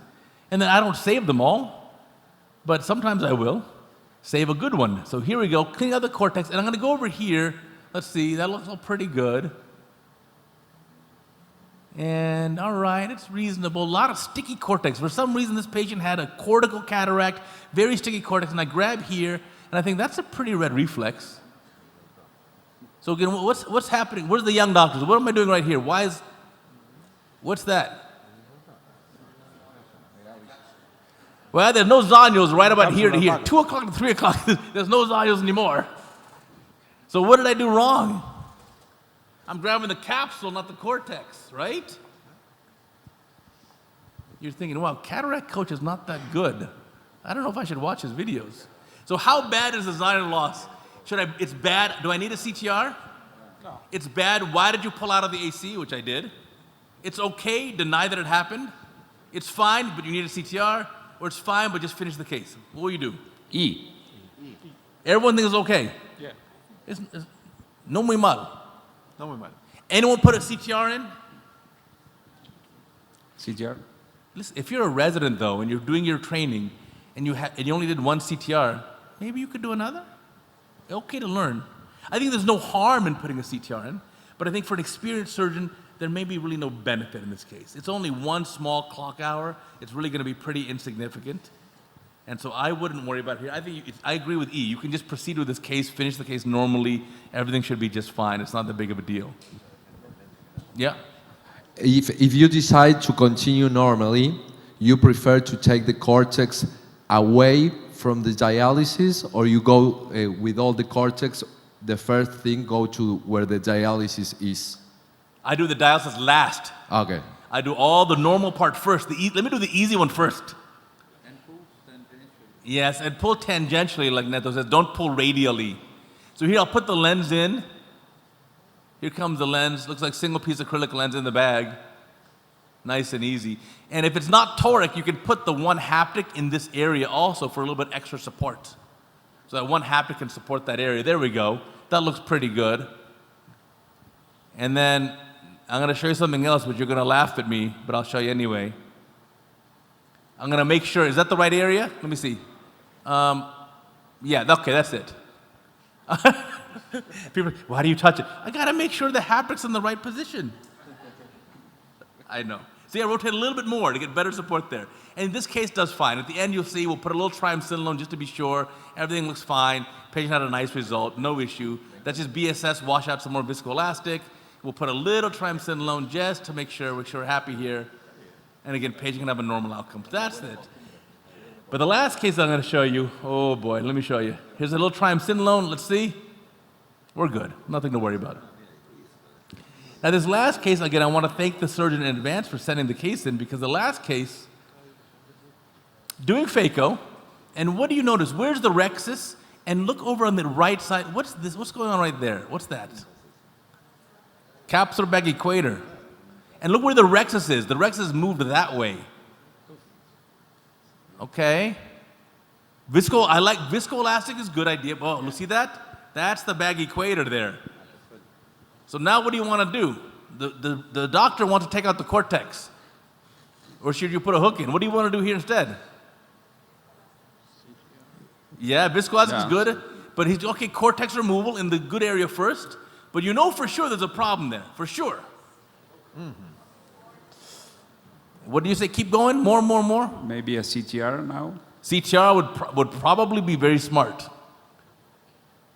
And then I don't save them all, but sometimes I will. Save a good one. So here we go, clean out the cortex, and I'm going to go over here. Let's see, that looks all pretty good. And all right, it's reasonable. A lot of sticky cortex. For some reason, this patient had a cortical cataract, very sticky cortex, and I grab here, and I think that's a pretty red reflex. So again, what's happening? Where's the young doctors? What am I doing right here? What's that? Well, there's no Zanios right about here to here. 2 o'clock to 3 o'clock, there's no Zanios anymore. So what did I do wrong? I'm grabbing the capsule, not the cortex, right? You're thinking, well, cataract coach is not that good. I don't know if I should watch his videos. So how bad is the Zanio loss? It's bad. Do I need a CTR? No. It's bad. Why did you pull out of the AC, which I did? It's okay, deny that it happened. It's fine, but you need a CTR. Or it's fine, but just finish the case. What will you do? E. Everyone thinks it's okay. Yeah. It's no muy mal. No muy mal. Anyone put a CTR in? CTR? Listen, if you're a resident though, and you're doing your training, and you only did one CTR, maybe you could do another. Okay to learn. I think there's no harm in putting a CTR in, but I think for an experienced surgeon, there may be really no benefit in this case. It's only one small clock hour. It's really going to be pretty insignificant. And so I wouldn't worry about it here. I think I agree with E. You can just proceed with this case, finish the case normally. Everything should be just fine. It's not that big of a deal. Yeah. If you decide to continue normally, you prefer to take the cortex away from the dialysis, or you go with all the cortex, the first thing go to where the dialysis is? I do the dialysis last. Okay. I do all the normal part first. Let me do the easy one first. And pull tangentially. Yes, and pull tangentially, like Neto says. Don't pull radially. So here, I'll put the lens in. Here comes the lens. Looks like single piece acrylic lens in the bag. Nice and easy. And if it's not toric, you can put the one haptic in this area also for a little bit extra support. So that one haptic can support that area. There we go. That looks pretty good. And then I'm going to show you something else, but you're going to laugh at me, but I'll show you anyway. I'm going to make sure, is that the right area? Let me see. Yeah, okay, that's it. People, why do you touch it? I got to make sure the haptic's in the right position. I know. See, I rotate a little bit more to get better support there. And in this case, does fine. At the end, you'll see, we'll put a little triamcinolone just to be sure. Everything looks fine. Patient had a nice result, no issue. That's just BSS, wash out some more viscoelastic. We'll put a little triamcinolone just to make sure we're happy here. And again, patient can have a normal outcome. That's it. But the last case I'm going to show you, oh boy, let me show you. Here's a little triamcinolone. Let's see. We're good. Nothing to worry about. Now this last case, again, I want to thank the surgeon in advance for sending the case in, because the last case, doing phaco, and what do you notice? Where's the rhexis? And look over on the right side. What's this? What's going on right there? What's that? Capsular bag equator. And look where the rhexis is. The rhexis moved that way. Okay. I like viscoelastic is a good idea. Oh, you see that? That's the bag equator there. So now what do you want to do? The doctor wants to take out the cortex. Or should you put a hook in? What do you want to do here instead? Yeah, viscoelastic is good. But he's, okay, cortex removal in the good area first. But you know for sure there's a problem there. For sure. Mm-hmm. What do you say? Keep going? More? Maybe a CTR now? CTR would probably be very smart.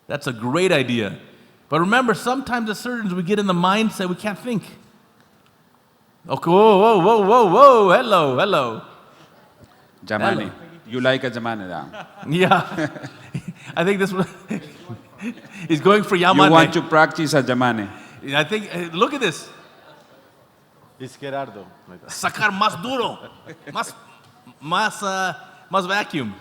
That's a great idea. But remember, sometimes as surgeons, we get in the mindset we can't think. Okay, whoa, hello. Yamane. Hello. You like a Yamane down. Yeah. I think this one, he's going for Yamane. You want to practice a Yamane. I think, look at this. It's Gerardo. Sacar más duro. Más vacuum.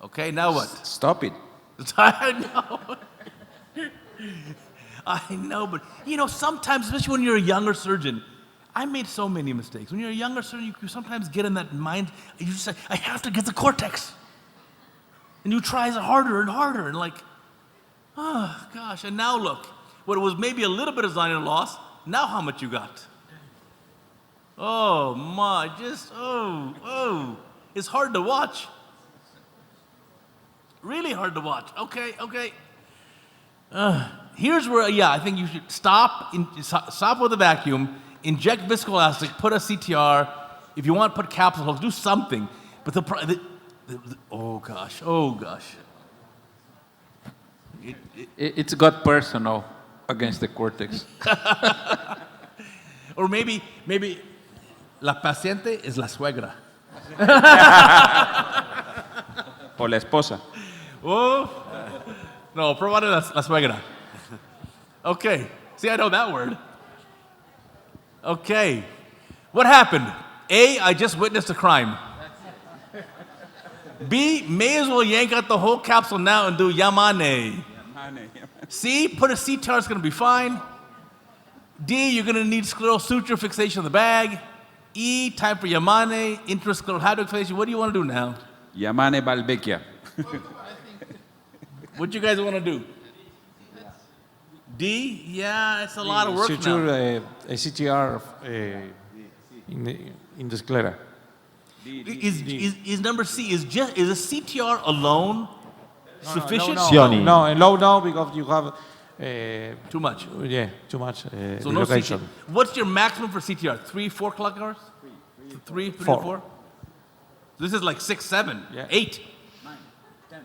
Okay, now what? Stop it. I know, but you know, sometimes, especially when you're a younger surgeon, I made so many mistakes. When you're a younger surgeon, you sometimes get in that mind, and you just say, I have to get the cortex. And you try harder and harder, and like, oh gosh, and now look, what was maybe a little bit of Zion loss, now how much you got? Oh my, it's hard to watch. Really hard to watch. Okay. Here's where, I think you should stop with the vacuum, inject viscoelastic, put a CTR. If you want, put capsule hooks, do something. But oh gosh. It's got personal against the cortex. Or maybe la paciente es la suegra. O la esposa. Oh, no, probably la suegra. Okay, see, I know that word. Okay, what happened? A, I just witnessed a crime. B, may as well yank out the whole capsule now and do Yamane. C, put a CTR, it's going to be fine. D, you're going to need scleral suture fixation of the bag. E, time for Yamane, intrascleral hydroid fixation. What do you want to do now? Yamane Valvecchia. What you guys want to do? D? Yeah, it's a lot of work suture, now. a CTR in the sclera. Is number C, is a CTR alone sufficient? No, and low now because you have too much. Yeah, too much. So no CTR. What's your maximum for CTR? 3, 4 clock hours? Three Four. to four? This is like 6, 7, Yeah. 8. 9, 10.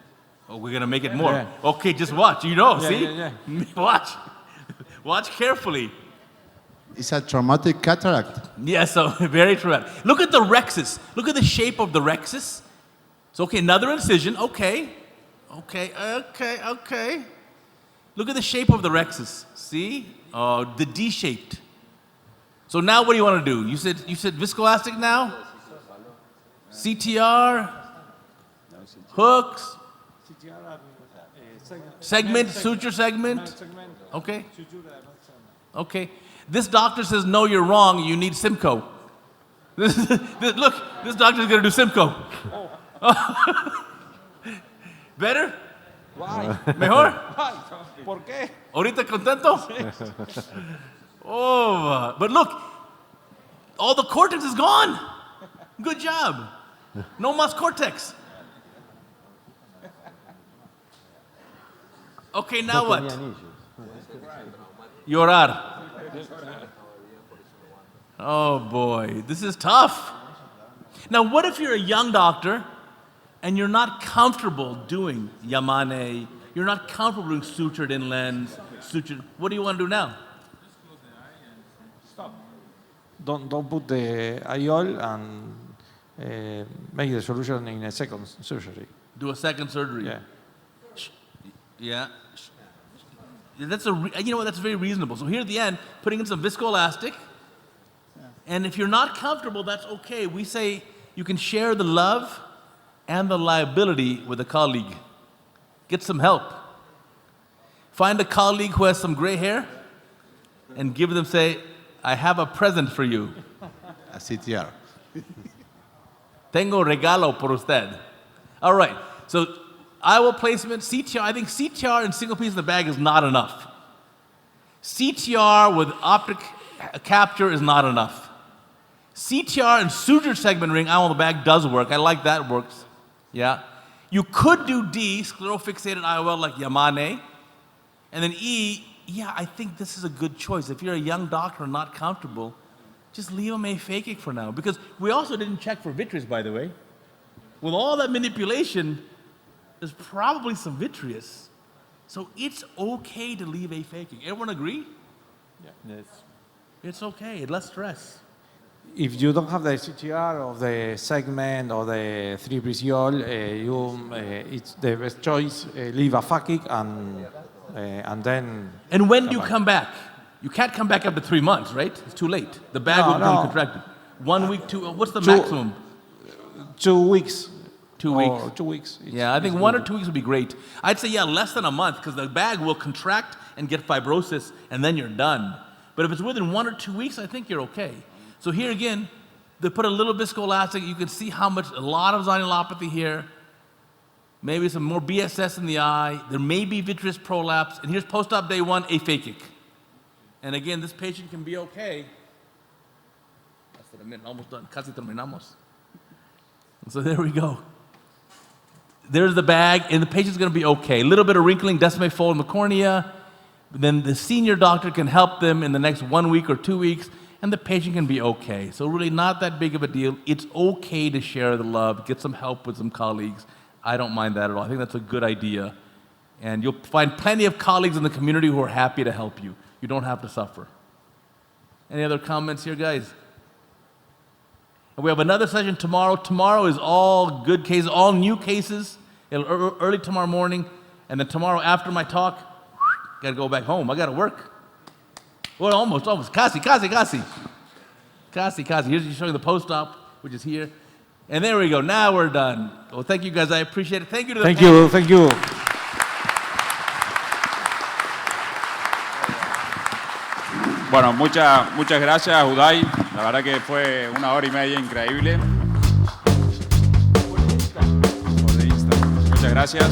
Oh, we're gonna make it more. Yeah. Okay, just watch. You know, Yeah, see? yeah, Watch. Watch carefully. It's a traumatic cataract. Yeah, so very traumatic. Look at the rexus. Look at the shape of the rexus. So, okay, another incision. Okay. Look at the shape of the rexus. See? Oh, the D-shaped. So now what do you want to do? You said viscoelastic now? CTR? Hooks? Segment? Suture segment? Okay. Okay. This doctor says, no, you're wrong. You need Simcoe. Look, this doctor's going to do Simcoe. Better? Why? Mejor? ¿Por qué? ¿Ahorita contento? Oh, but look, all the cortex is gone. Good job. No más cortex. Okay, now what? Llorar. Oh boy, this is tough. Now, what if you're a young doctor and you're not comfortable doing Yamane, you're not comfortable doing sutured in lens, sutured, what do you want to do now? Don't put the IOL and make the solution in a second surgery. Do a second surgery. Yeah. Yeah. That's you know what? That's very reasonable. So here at the end, putting in some viscoelastic, and if you're not comfortable, that's okay. We say you can share the love and the liability with a colleague. Get some help. Find a colleague who has some gray hair, and give them, say, I have a present for you. A CTR. Tengo regalo por usted. All right. So IOL placement, CTR. I think CTR and single piece in the bag is not enough. CTR with optic capture is not enough. CTR and suture segment ring IOL in the bag does work. I like that, works. Yeah. You could do D, sclerofixated IOL like Yamane. And then E, yeah, I think this is a good choice. If you're a young doctor and not comfortable, just leave them aphakic for now. Because we also didn't check for vitreous, by the way. With all that manipulation, there's probably some vitreous. So it's okay to leave aphakic. Everyone agree? Yeah. Yes. It's okay, less stress. If you don't have the CTR of the segment or the 3 Prisiol, it's the best choice. Leave aphakic and then. And when do you come back? You can't come back after 3 months, right? It's too late. The bag will become contracted. 1 week, 2. What's the maximum? 2 weeks. 2 weeks. 2 weeks. Yeah, I think 1 or 2 weeks would be great. I'd say, yeah, less than a month, because the bag will contract and get fibrosis, and then you're done. But if it's within 1 or 2 weeks, I think you're okay. So here again, they put a little viscoelastic. You can see a lot of zonulopathy here. Maybe some more BSS in the eye. There may be vitreous prolapse. And here's post-op day 1, aphakic. And again, this patient can be okay. Almost done. Casi terminamos. So there we go. There's the bag, and the patient's going to be okay. A little bit of wrinkling, decimate fold in the cornea. Then the senior doctor can help them in the next 1 week or 2 weeks, and the patient can be okay. So really not that big of a deal. It's okay to share the love, get some help with some colleagues. I don't mind that at all. I think that's a good idea. And you'll find plenty of colleagues in the community who are happy to help you. You don't have to suffer. Any other comments here, guys? And we have another session tomorrow. Tomorrow is all good cases, all new cases, early tomorrow morning. And then tomorrow after my talk, got to go back home. I got to work. Well, almost. Casi. Here's showing the post-op, which is here. And there we go. Now we're done. Well, thank you guys. I appreciate it. Thank you to the panel. Thank you. Bueno, muchas gracias, Uday. La verdad que fue 1 hora y media increíble. Muchas gracias.